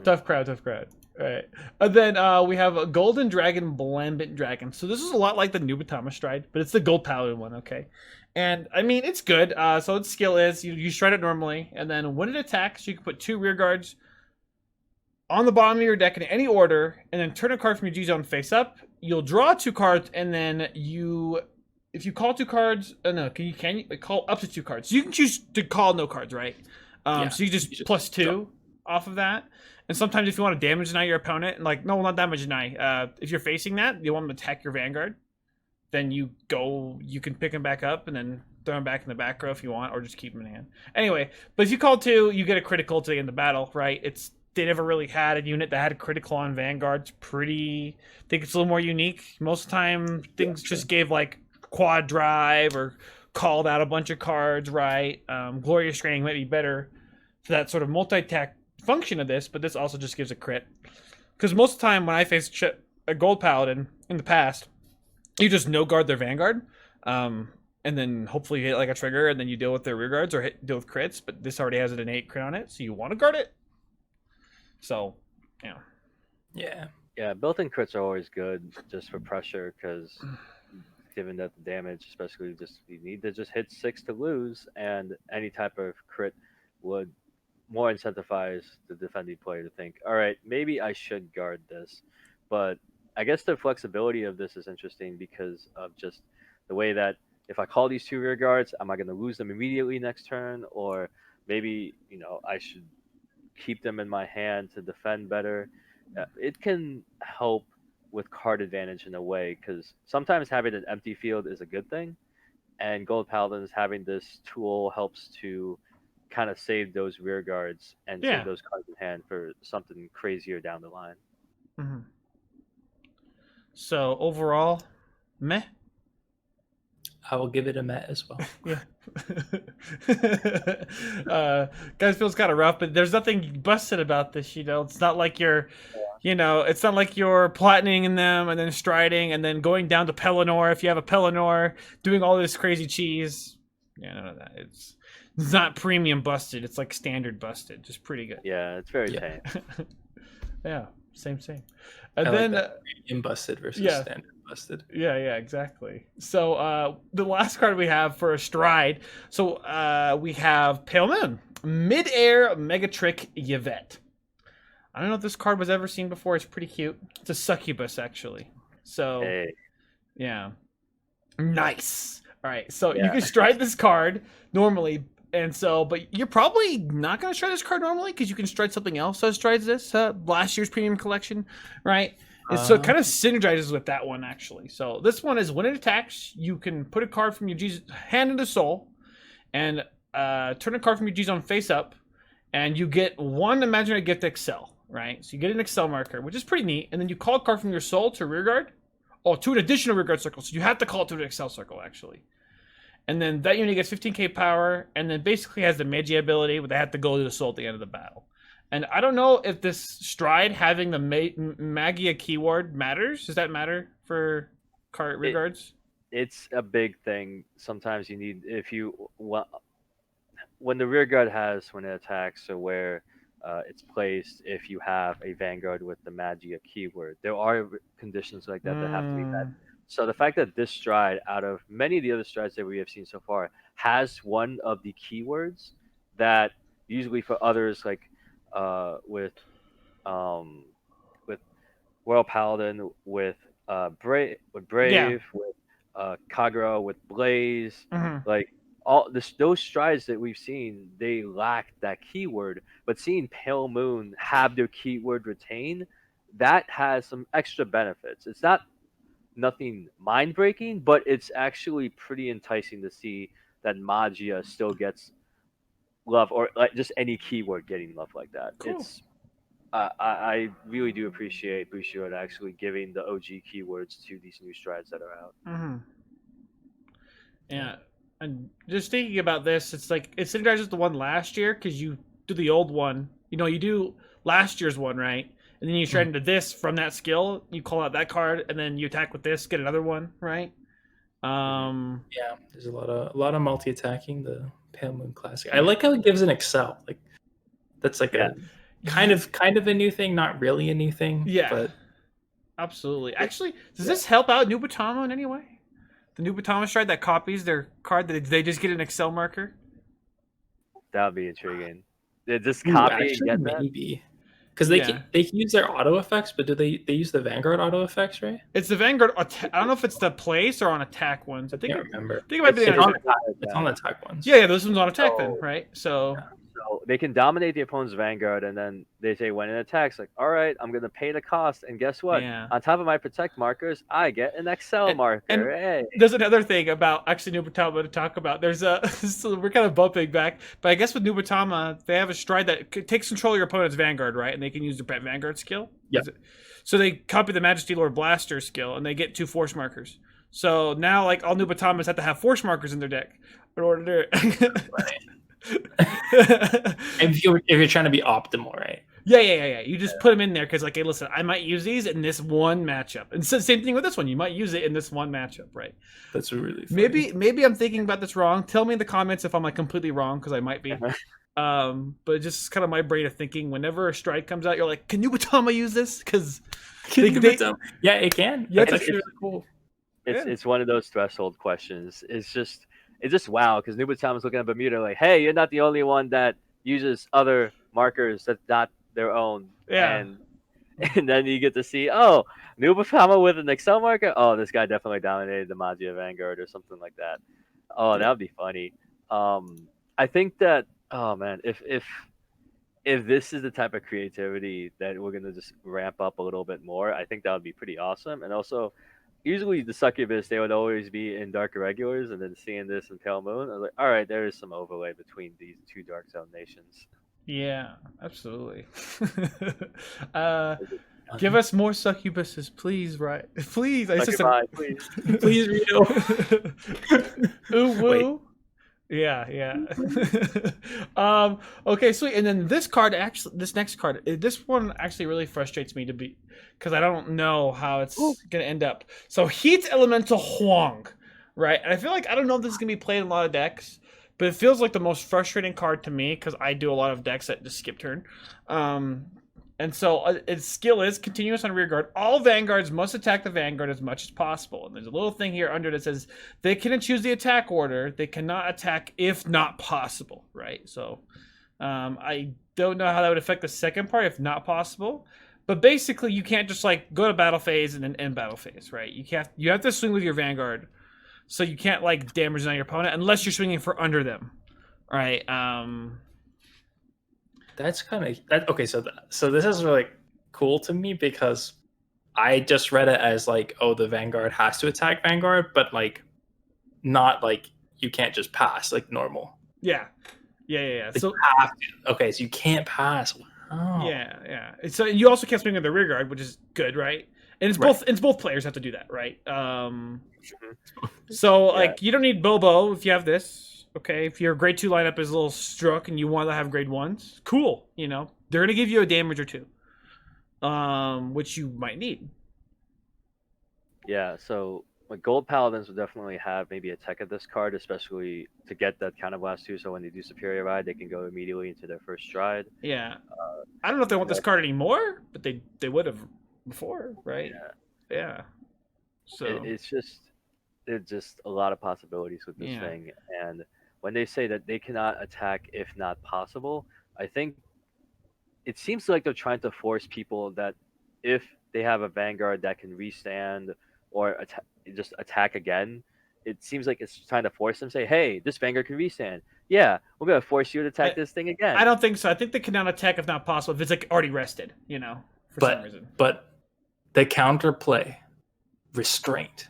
Tough crowd. All right, and then we have a Golden Dragon, Blambent Dragon. So this is a lot like the Nubatama Stride, but it's the Gold Paladin one. Okay, and I mean it's good. So its skill is you stride it normally, and then when it attacks, you can put 2 rear guards on the bottom of your deck in any order, and then turn a card from your G zone face up. You'll draw 2 cards, and then if you call 2 cards, no, can you call up to 2 cards? So you can choose to call no cards, right? Yeah, So you just you just plus 2 draw. off of that. And sometimes if you want to damage deny your opponent, and like no, not damage deny. If you're facing that, you want them to attack your Vanguard, then you can pick him back up and then throw him back in the back row if you want, or just keep him in hand. Anyway, but if you call 2, you get a critical to the end of the battle, right? They never really had a unit that had a critical on Vanguard. I think it's a little more unique. Most of the time, things just gave like quad drive or called out a bunch of cards, right? Glorious Straining might be better for that sort of multi-attack function of this, but this also just gives a crit. Because most of the time when I faced a Gold Paladin in the past, you just no guard their Vanguard, and then hopefully you hit like a trigger, and then you deal with their rear guards or deal with crits, but this already has an innate crit on it, so you want to guard it. So, yeah. Yeah. Yeah, built-in crits are always good just for pressure, because given that the damage, especially you need to just hit 6 to lose, and any type of crit would more incentivize the defending player to think, all right, maybe I should guard this. But I guess the flexibility of this is interesting because of just the way that if I call these 2 rear guards, am I going to lose them immediately next turn, or maybe I should keep them in my hand to defend better. It can help with card advantage in a way because sometimes having an empty field is a good thing, and Gold Paladins having this tool helps to kind of save those rear guards and save Yeah. those cards in hand for something crazier down the line. Mm-hmm. So overall, meh. I will give it a Met as well. Yeah. Guys, feels kind of rough, but there's nothing busted about this. It's not like you're, it's not like you're platining them and then striding and then going down to Pelennor if you have a Pelennor, doing all this crazy cheese. Yeah, none of that. It's not premium busted. It's like standard busted. Just pretty good. Yeah, it's very tame. Yeah, same. And I then like that. Premium busted versus standard busted. Yeah, exactly. So the last card we have for a stride. So we have Pale Moon, Mid-Air Mega Trick Yvette. I don't know if this card was ever seen before. It's pretty cute. It's a succubus, actually. So, yeah. Nice. All right, so you can stride this card normally, but you're probably not going to stride this card normally because you can stride something else that strides this, last year's premium collection, right? So it kind of synergizes with that one, actually. So this one is when it attacks, you can put a card from your hand into soul and turn a card from your G-Zone face up, and you get one imaginary gift Excel, right? So you get an Excel marker, which is pretty neat, and then you call a card from your soul to rearguard, to an additional rearguard circle. So you have to call it to an Excel circle, actually. And then that unit gets 15k power, and then basically has the Magi ability, where they have to go to the soul at the end of the battle. And I don't know if this stride having the Magia keyword matters. Does that matter for card regards? It's a big thing. Sometimes you need when the rear guard when it attacks, or where it's placed, if you have a Vanguard with the Magia keyword, there are conditions like that that have to be met. So the fact that this stride, out of many of the other strides that we have seen so far, has one of the keywords that usually for others, like with Royal Paladin, with Brave, with Kagura, with Blaze, like those strides that we've seen, they lack that keyword. But seeing Pale Moon have their keyword retain, that has some extra benefits. It's nothing mind breaking, but it's actually pretty enticing to see that Magia still gets love, or like just any keyword getting love like that. Cool. It's I really do appreciate Bushiroad actually giving the OG keywords to these new strides that are out. Yeah, and just thinking about this, it's like it synergizes the one last year because you do the old one. You do last year's one, right? And then you stride into this from that skill. You call out that card, and then you attack with this, get another one, right? Yeah, there's a lot of multi-attacking the Pale Moon Classic. I like how it gives an Excel. Like that's like a kind of a new thing, not really a new thing. Yeah, but absolutely. Actually, does this help out Nubatama in any way? The Nubatama stride that copies their card, that they just get an Excel marker. That would be intriguing. Did this copy get that? Maybe. Because they can use their auto effects, but do they use the Vanguard auto effects, right? It's the Vanguard. I don't know if it's the place or on attack ones. I think. I can't remember. I think it might be it's on the attack ones. Yeah, this one's on attack then, right? So they can dominate the opponent's Vanguard, and then they say when it attacks, like, all right, I'm going to pay the cost, and guess what? Yeah. On top of my protect markers, I get an Excel marker. And hey. There's another thing about actually Nubatama to talk about. There's so we're kind of bumping back, but I guess with Nubatama, they have a stride that takes control of your opponent's Vanguard, right? And they can use their Vanguard skill. Yeah. So they copy the Majesty Lord Blaster skill, and they get 2 force markers. So now, like, all Nubatamas have to have force markers in their deck in order to. if you're trying to be optimal, right? Yeah. You just put them in there because, like, hey, listen, I might use these in this one matchup, and so same thing with this one. You might use it in this one matchup, right? That's really funny. Maybe I'm thinking about this wrong. Tell me in the comments if I'm like completely wrong, because I might be. But just kind of my brain of thinking. Whenever a strike comes out, you're like, can Nubatama use this? Because yeah, it can. Yeah, it's really cool. It's one of those threshold questions. It's just wow, because Nubatama's looking at Bermuda like, hey, you're not the only one that uses other markers that's not their own. Yeah. And then you get to see, oh, Nubatama with an Excel marker? Oh, this guy definitely dominated the Magia Vanguard or something like that. Oh, that would be funny. I think that Oh man, if this is the type of creativity that we're gonna just ramp up a little bit more, I think that would be pretty awesome. And also, usually the succubus they would always be in dark irregulars, and then seeing this in pale moon, I was like, all right, there is some overlay between these two dark zone nations. Yeah, absolutely. uh, give us more succubuses, please, right? Please. I just Succubi, please. Please, Rito. Ooh Wait. woo. Yeah, yeah. Okay, sweet. And then this card actually, this next card, this one actually really frustrates me to be, because I don't know how it's gonna end up. So Heat Elemental Huang, right? And I feel like I don't know if this is gonna be played in a lot of decks, but it feels like the most frustrating card to me because I do a lot of decks that just skip turn. And so its skill is continuous on rear guard. All Vanguards must attack the Vanguard as much as possible. And there's a little thing here under that says they can choose the attack order. They cannot attack if not possible, right? So I don't know how that would affect the second part if not possible. But basically, you can't just like go to battle phase and then end battle phase, right? You have to swing with your Vanguard. So you can't like damage on your opponent unless you're swinging for under them, right? That's kind of that. Okay, so this is really cool to me because I just read it as like, oh, the Vanguard has to attack Vanguard, but like, not like you can't just pass like normal. Yeah. Like, So you have to. Okay, so you can't pass. Wow. yeah. So you also can't swing with the rear guard, which is good, right? And it's both. It's both players have to do that, right? So like you don't need Bobo if you have this. Okay, if your grade 2 lineup is a little struck and you want to have grade 1s, cool. You know, they're gonna give you a damage or two, which you might need. Yeah, so like gold paladins would definitely have maybe a tech of this card, especially to get that counterblast too. So when they do superior ride, they can go immediately into their first stride. Yeah, I don't know if they want this card anymore, but they would have before, right? Yeah. So it's just there's just a lot of possibilities with this thing, and when they say that they cannot attack if not possible, I think it seems like they're trying to force people that if they have a Vanguard that can restand or just attack again, it seems like it's trying to force them say, hey, this Vanguard can restand. Yeah, we're going to force you to attack this thing again. I don't think so. I think they cannot attack if not possible, if it's like already rested, you know, for some reason. But the counterplay, restraint.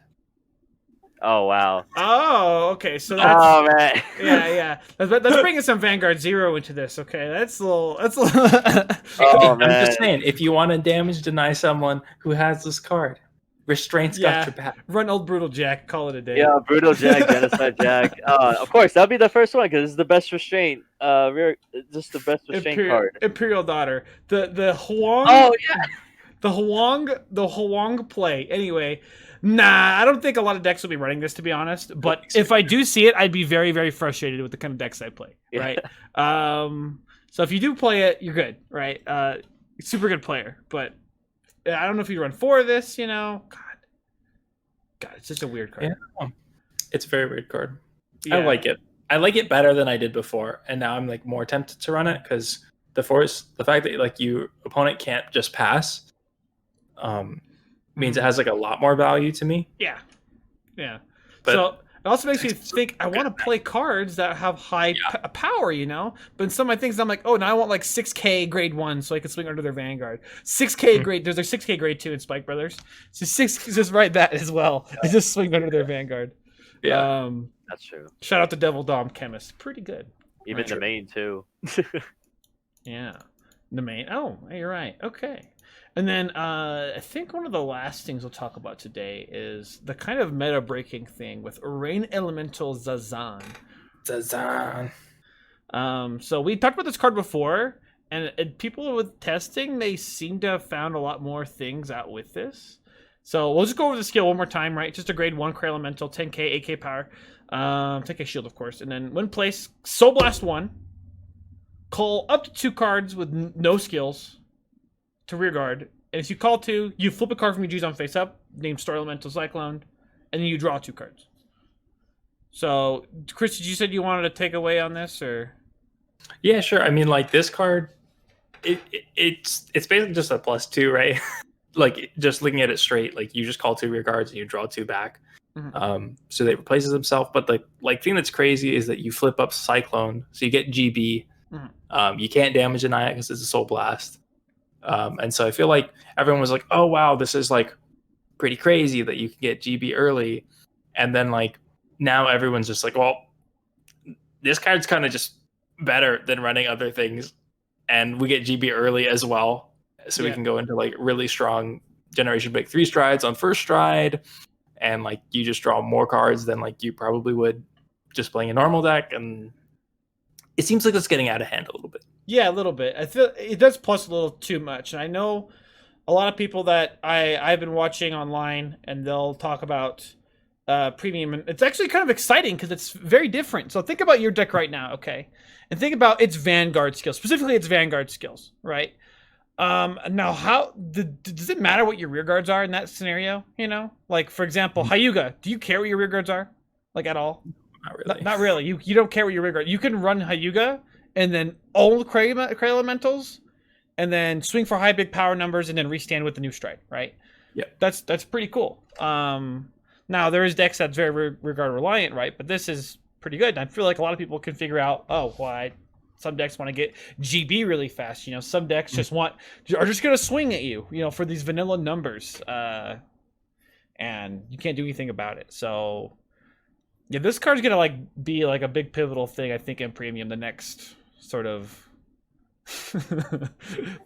Oh, wow. Oh, okay. So that's... Oh, man. Yeah. Let's bring in some Vanguard Zero into this, okay? That's a little... Oh, man. I'm just saying, if you want to damage deny someone who has this card, restraint's got your back. Run old Brutal Jack, call it a day. Yeah, Brutal Jack, Genocide Jack. Of course, that'll be the first one, because it's the best restraint. Just the best restraint card. Imperial Daughter. The Huang... Oh, yeah. The Huang play. Anyway... Nah, I don't think a lot of decks will be running this, to be honest. But if I do see it, I'd be very, very frustrated with the kind of decks I play, right? So if you do play it, you're good, right? Super good player. But I don't know if you run 4 of this, you know? God, it's just a weird card. Yeah. It's a very weird card. Yeah. I like it. I like it better than I did before. And now I'm like more tempted to run it because the fact that like your opponent can't just pass, means it has like a lot more value to me. Yeah. But so it also makes me think I want to play cards that have high power, you know? But in some of my things, I'm like, oh, now I want like 6K grade 1 so I can swing under their Vanguard. 6K grade, there's a 6K grade 2 in Spike Brothers. So just write that as well. I just swing under their Vanguard. Yeah, that's true. Shout out to Devil Dom Chemist. Pretty good. Even the main, too. Yeah. The main. Oh, you're right. Okay. And then I think one of the last things we'll talk about today is the kind of meta-breaking thing with Rain Elemental Zazan. So we talked about this card before, and people with testing, they seem to have found a lot more things out with this. So we'll just go over the skill one more time, right? Just a grade 1 Cray Elemental, 10k, 8k power, 10k shield, of course. And then when placed, Soul Blast 1, call up to 2 cards with no skills to rear guard, and if you call 2, you flip a card from your G-Zone face up, named Star Elemental Cyclone, and then you draw 2 cards. So, Chris, did you said you wanted to take away on this, or? Yeah, sure. I mean, like this card, it's basically just a +2, right? Like just looking at it straight, like you just call 2 rear guards and you draw 2 back. Mm-hmm. So they replaces himself, but the thing that's crazy is that you flip up Cyclone, so you get GB, You can't damage deny it because it's a Soul Blast. And so I feel like everyone was like, oh wow, this is like pretty crazy that you can get GB early. And then like now everyone's just like, well, this card's kind of just better than running other things. And we get GB early as well. So we can go into like really strong Generation Break 3 strides on first stride. And like you just draw more cards than like you probably would just playing a normal deck. And it seems like it's getting out of hand a little bit. Yeah, a little bit. I feel it does plus a little too much. And I know a lot of people that I've been watching online, and they'll talk about premium, and it's actually kind of exciting because it's very different. So think about your deck right now, okay, and think about its Vanguard skills, specifically its Vanguard skills, right? Now, how does it matter what your rear guards are in that scenario? You know, like for example, Hyuga. Do you care what your rear guards are, like at all? Not really. Not really. You don't care what your rear guard. You can run Hyuga and then all the Cray Elementals, and then swing for high big power numbers, and then restand with the new stride, right? Yeah, that's pretty cool. Now there is decks that's very regard reliant, right? But this is pretty good. And I feel like a lot of people can figure out, oh, why some decks want to get GB really fast. You know, some decks are just gonna swing at you, you know, for these vanilla numbers, and you can't do anything about it. So yeah, this card's gonna like be like a big pivotal thing, I think, in premium. The next sort of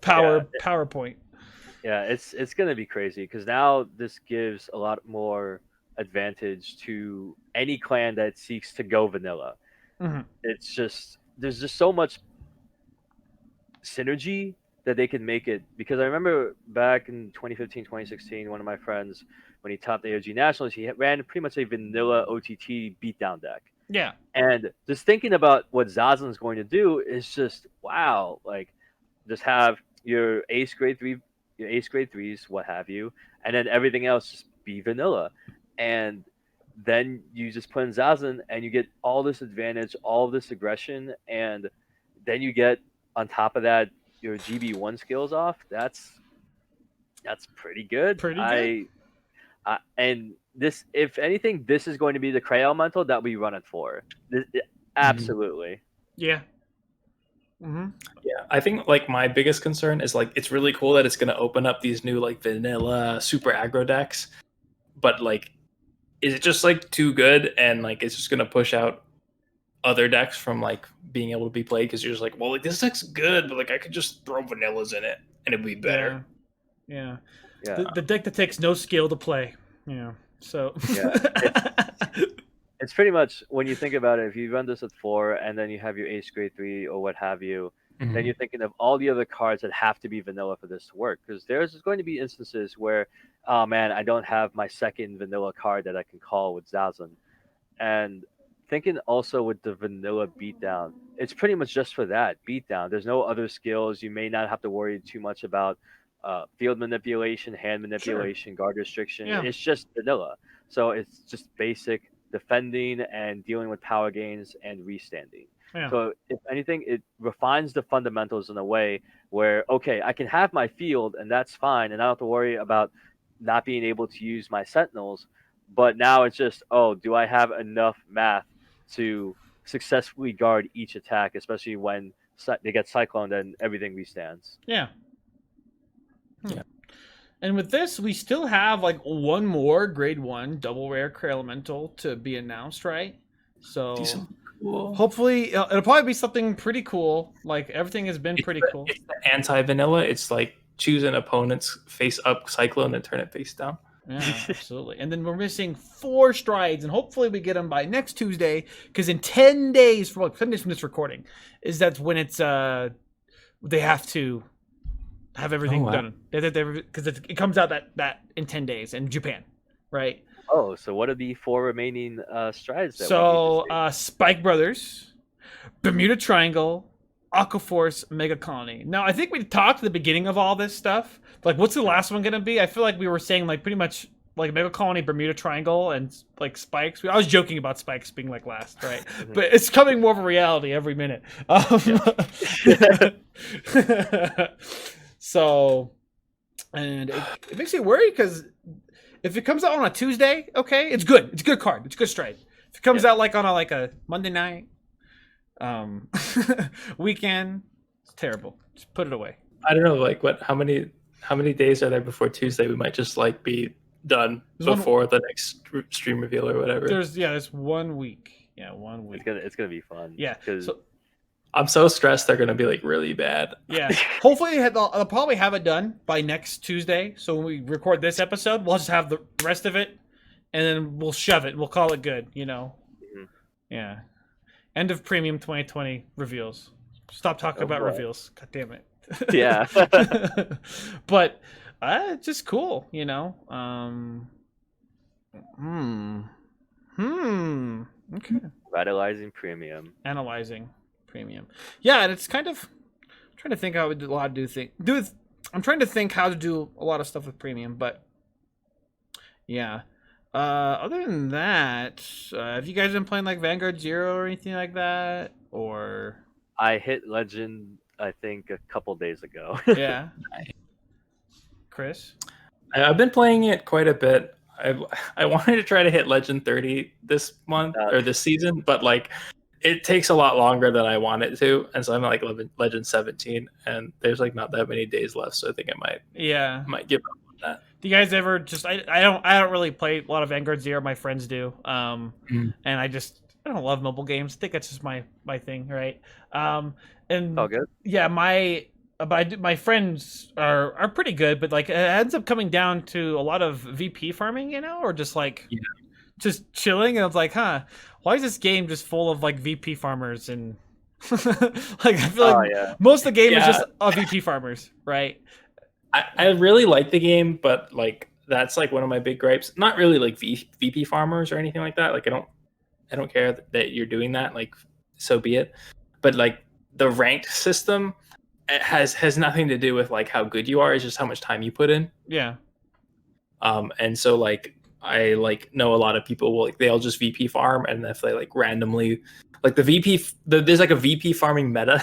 PowerPoint. Yeah, it's gonna be crazy because now this gives a lot more advantage to any clan that seeks to go vanilla. Mm-hmm. It's just there's just so much synergy that they can make it, because I remember back in 2015, 2016, one of my friends, when he topped AOG Nationals, he ran pretty much a vanilla OTT beatdown deck. Yeah. And just thinking about what Zazan is going to do is just wow. Like, just have your ace grade 3s, what have you, and then everything else just be vanilla. And then you just put in Zazan and you get all this advantage, all this aggression, and then you get on top of that your GB1 skills off. That's pretty good. And this, if anything, this is going to be the Cray Elemental that we run it for. Absolutely. Yeah. Mm-hmm. Yeah, I think like my biggest concern is like it's really cool that it's going to open up these new like vanilla super aggro decks, but like, is it just like too good and like it's just going to push out other decks from like being able to be played because you're just like, well, like this deck's good, but like I could just throw vanillas in it and it'd be better. Yeah. The deck that takes no skill to play. Yeah. So it's pretty much, when you think about it, if you run this at 4 and then you have your ace grade 3 or what have you, then you're thinking of all the other cards that have to be vanilla for this to work. Because there's going to be instances where, oh man, I don't have my second vanilla card that I can call with Zazan. And thinking also with the vanilla beatdown, it's pretty much just for that beatdown. There's no other skills. You may not have to worry too much about field manipulation, hand manipulation, guard restriction. Yeah. It's just vanilla. So it's just basic defending and dealing with power gains and restanding. Yeah. So if anything, it refines the fundamentals in a way where, okay, I can have my field and that's fine, and I don't have to worry about not being able to use my sentinels. But now it's just, oh, do I have enough math to successfully guard each attack, especially when they get cycloned and everything restands. Yeah. Yeah. And with this, we still have like one more grade 1 double rare Cray Elemental to be announced, right? So cool. Hopefully it'll probably be something pretty cool. Like everything has been pretty cool. It's the anti-vanilla. It's like choose an opponent's face up cyclone and turn it face down. Yeah, absolutely. And then we're missing 4 strides, and hopefully we get them by next Tuesday, because in 10 days from 10 days from this recording that's when it's they have to have everything done. Because it comes out that in 10 days in Japan, right? Oh, so what are the 4 remaining strides? So Spike Brothers, Bermuda Triangle, Aquaforce, Mega Colony. Now, I think we talked at the beginning of all this stuff. Like, what's the last one going to be? I feel like we were saying, like, pretty much, like, Mega Colony, Bermuda Triangle, and, like, Spikes. I was joking about Spikes being, like, last, right? But it's coming more of a reality every minute. So, and it makes me worry, because if it comes out on a Tuesday, okay, it's good. It's a good card. It's a good stride. If it comes out, like, on a Monday night, weekend, terrible. Just put it away. I don't know, like how many days are there before Tuesday? We might just like be done before the next stream reveal or whatever. There's 1 week. Yeah, 1 week. It's gonna be fun. Yeah. So, I'm so stressed they're gonna be like really bad. Yeah. Hopefully they'll probably have it done by next Tuesday. So when we record this episode, we'll just have the rest of it, and then we'll shove it. We'll call it good. Mm-hmm. Yeah. End of Premium 2020 reveals. Stop talking about reveals. God damn it. Yeah. But just cool, Okay. Revitalizing Premium. Analyzing Premium. Yeah, and it's kind of I'm trying to think how we do a lot of I'm trying to think how to do a lot of stuff with Premium, but yeah. Other than that, have you guys been playing like Vanguard Zero or anything like that? Or I hit Legend, I think, a couple days ago. Yeah. Chris? I've been playing it quite a bit. I wanted to try to hit Legend 30 this month or this season, but like it takes a lot longer than I want it to, and so I'm at like Legend 17, and there's like not that many days left, so I think I might give up on that. Do you guys ever just I don't really play a lot of Vanguard Zero. My friends do, and I don't love mobile games. I think that's just my thing, right? And all good. Yeah, my friends are pretty good, but like it ends up coming down to a lot of VP farming, or just like just chilling. And I was like, why is this game just full of like VP farmers? And like I feel like most of the game is just VP farmers, right? I really like the game, but like that's like one of my big gripes. Not really like VP farmers or anything like that. Like I don't care that you're doing that. Like so be it. But like the ranked system, it has nothing to do with like how good you are. It's just how much time you put in. Yeah. And so like I like know a lot of people will like they'll just VP farm, and if they like randomly like there's like a VP farming meta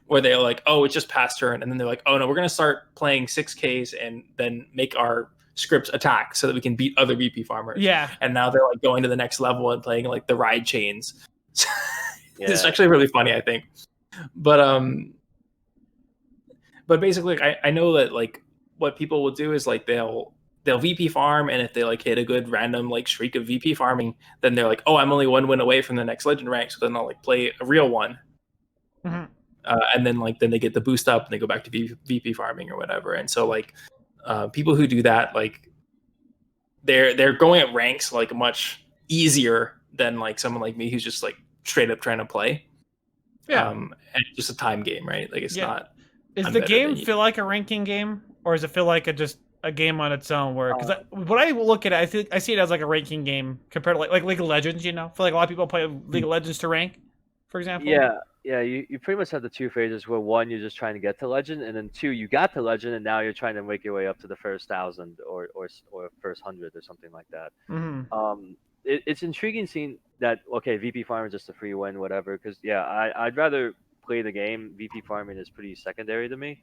where they're like, oh, it's just past turn, and then they're like, oh no, we're gonna start playing 6Ks and then make our scripts attack so that we can beat other VP farmers. Yeah. And now they're like going to the next level and playing like the ride chains. It's actually really funny, I think. But basically, I know that like what people will do is like they'll VP farm, and if they like hit a good random like streak of VP farming, then they're like, oh, I'm only 1 win away from the next legend rank, so then they'll like play a real one. Mm-hmm. And then they get the boost up and they go back to VP farming or whatever. And so like people who do that, like they're going at ranks like much easier than like someone like me who's just like straight up trying to play. Yeah. And it's just a time game, right? Like it's not. Is the game feel like a ranking game, or does it feel like a game on its own? Where because when I look at it, I see it as like a ranking game compared to like League of Legends. I feel like a lot of people play League of Legends to rank, for example. Yeah, you pretty much have the two phases where one, you're just trying to get to Legend, and then two, you got to Legend, and now you're trying to make your way up to the first 1,000 or first 100 or something like that. Mm-hmm. It's intriguing seeing that, okay, VP farm is just a free win, whatever, because, I'd rather play the game. VP farming is pretty secondary to me.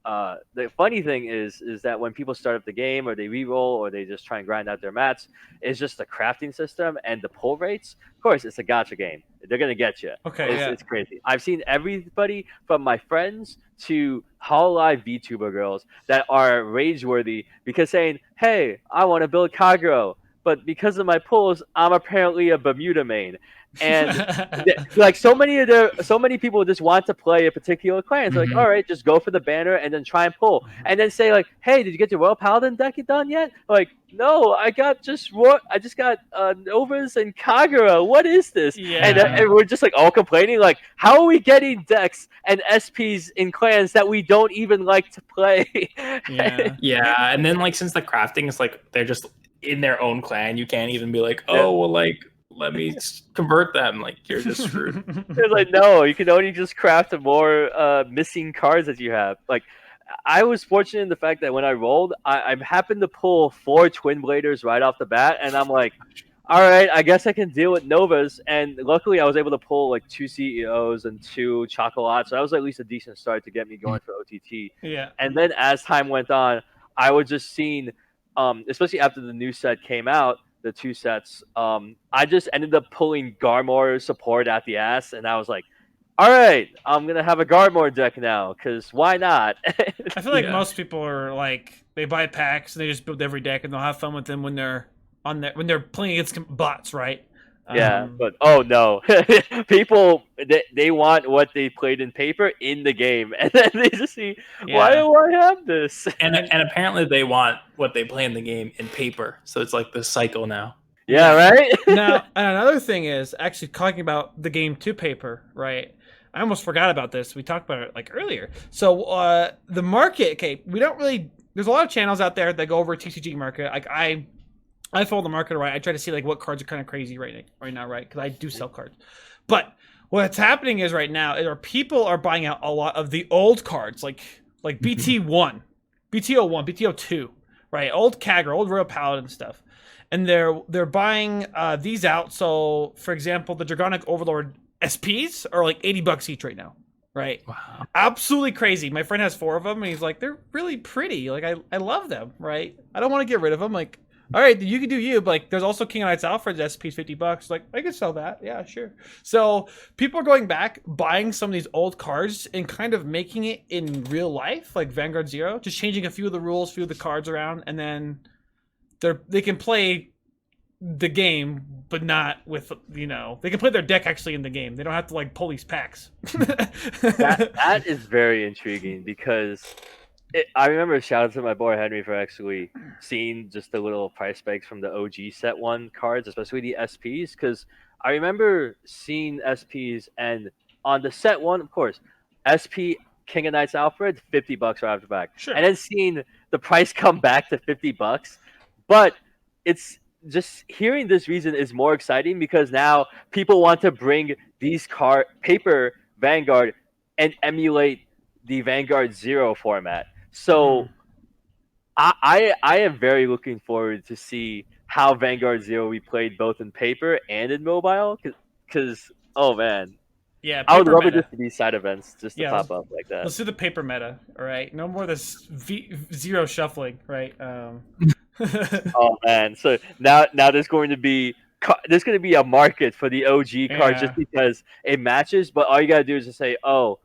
The funny thing is that when people start up the game or they reroll or they just try and grind out their mats, it's just the crafting system and the pull rates. Of course, it's a gacha game. They're going to get you. Okay, it's crazy. I've seen everybody from my friends to Hololive VTuber girls that are rage-worthy because saying, hey, I want to build Kagero, but because of my pulls, I'm apparently a Bermuda main. And like so many people just want to play a particular clan. So like, all right, just go for the banner and then try and pull, and then say like, hey, did you get your Royal Paladin deck done yet? Like, no, I just got Novas and Kagura. What is this? Yeah. And we're just like all complaining, like, how are we getting decks and SPs in clans that we don't even like to play? Yeah, and then like since the crafting is like they're just in their own clan, you can't even be like, oh, well, like, let me convert them. Like, you're just screwed. It's like, no, you can only just craft the more missing cards that you have. Like, I was fortunate in the fact that when I rolled, I happened to pull 4 Twin Bladers right off the bat, and I'm like, all right, I guess I can deal with Novas. And luckily, I was able to pull like 2 CEOs and 2 Chocolates, so that was at least a decent start to get me going for OTT. Yeah. And then as time went on, I was just seeing, especially after the new set came out, the 2 sets, I just ended up pulling Garmor support at the ass, and I was like, all right, I'm gonna have a Guardmore deck now, cause why not? I feel like Yeah. most people are like they buy packs and they just build every deck and they'll have fun with them when they're when they're playing against bots, right? Yeah, but oh no, people they want what they played in paper in the game, and then they just see why Yeah. do I have this? And apparently they want what they play in the game in paper. So it's like this cycle now. Yeah, Yeah. right. Now, and another thing is actually talking about the game to paper, right? I almost forgot about this. We talked about it like earlier. So the market, okay, we don't really. There's a lot of channels out there that go over TCG market. Like I follow the market, right? I try to see like what cards are kind of crazy right now, right? Because I do sell cards. But what's happening is right now is people are buying out a lot of the old cards, like BT1, BT01, BT02, right? Old Kagger, old Royal Paladin stuff. And they're buying these out. So, for example, the Dragonic Overlord SPs are like $80 each right now, right? Wow. Absolutely crazy. My friend has 4 of them, and he's like, they're really pretty. Like, I love them, right? I don't want to get rid of them. Like, all right, you can do you, but like, there's also King of Knights Alfred's SPs $50. Like, I could sell that. Yeah, sure. So people are going back, buying some of these old cards and kind of making it in real life, like Vanguard Zero, just changing a few of the rules, a few of the cards around, and then they can play the game, but not with, you know, they can play their deck actually in the game. They don't have to like pull these packs. That is very intriguing because I remember shout out to my boy Henry for actually seeing just the little price specs from the OG set 1 cards, especially the SPs, because I remember seeing SPs and on the set 1, of course, SP King of Knights Alfred $50 right after back, Sure. and then seeing the price come back to $50, but it's just hearing this reason is more exciting because now people want to bring these paper Vanguard and emulate the Vanguard Zero format. So I am very looking forward to see how Vanguard Zero we played both in paper and in mobile because oh man, Yeah, I would paper love meta. it just to be side events just to Yeah, pop up like that. Let's do the paper meta, all right? No more this zero shuffling, right? Oh man, so now there's going to be a market for the OG cards Yeah. just because it matches. But all you gotta do is just say, oh,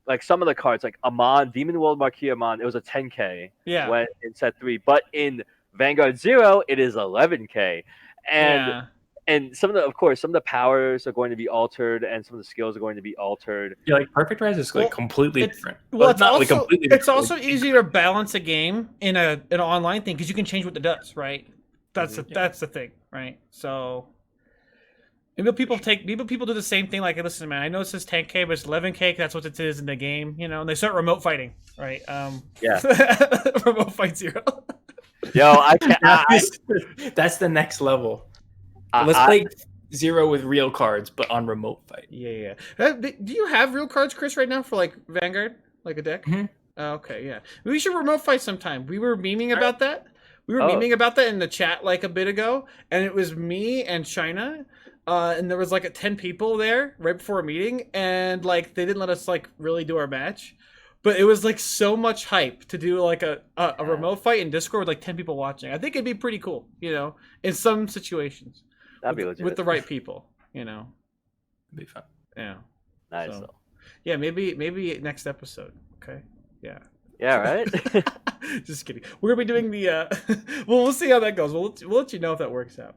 like some of the cards, like Amon, Demon World Marquis Amon, it was a 10K Yeah. when in set 3, but in Vanguard Zero, it is 11K, and Yeah. some of the powers are going to be altered, and some of the skills are going to be altered. Yeah, like Perfect Rise is like Well, completely it's- different. Well, it's not also like completely it's different, also like, easier to balance a game in an online thing because you can change what it does, right? That's the thing, right? So maybe people do the same thing. Like, listen, man, I know it says 10K, but it's 11K. That's what it is in the game, you know. And they start remote fighting, right? Yeah. Remote fight zero. Yo, I can't. That's the next level. Let's play Zero with real cards, but on remote fight. Yeah. Do you have real cards, Chris, right now for like Vanguard, like a deck? Mhm. Oh, okay, yeah. We should remote fight sometime. We were memeing about that. We were memeing about that in the chat like a bit ago, and it was me and China, and there was like 10 people there right before a meeting, and like they didn't let us like really do our match, but it was like so much hype to do like a remote fight in Discord with like 10 people watching. I think it'd be pretty cool, you know, in some situations. That'd be legit. With the right people, you know. It'd be fun. Yeah. Nice. So, yeah, maybe next episode. Okay. Yeah. Yeah, right. Just kidding. We're gonna be doing the. Well, we'll see how that goes. We'll let you know if that works out.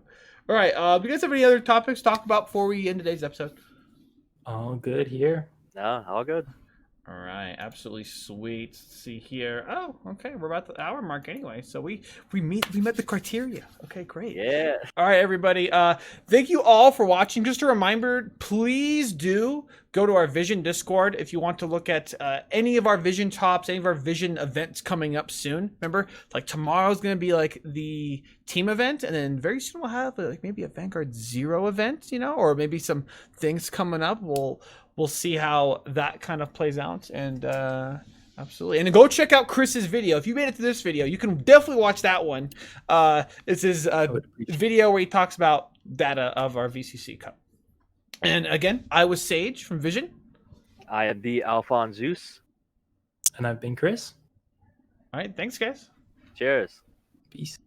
All right. Do you guys have any other topics to talk about before we end today's episode? All good here. No, all good. All right, absolutely sweet. Let's see here. Oh, okay, we're about the hour mark anyway, so we met the criteria. Okay, great. Yeah. All right, everybody. Thank you all for watching. Just a reminder, please do go to our Vision Discord if you want to look at any of our Vision tops, any of our Vision events coming up soon. Remember, like tomorrow's going to be like the team event, and then very soon we'll have like maybe a Vanguard Zero event, you know, or maybe some things coming up. We'll see how that kind of plays out, and absolutely. And go check out Chris's video. If you made it to this video, you can definitely watch that one. It's his video where he talks about data of our VCC Cup. And again, I was Sage from Vision. I am the Alphonsus. And I've been Chris. All right, thanks, guys. Cheers. Peace.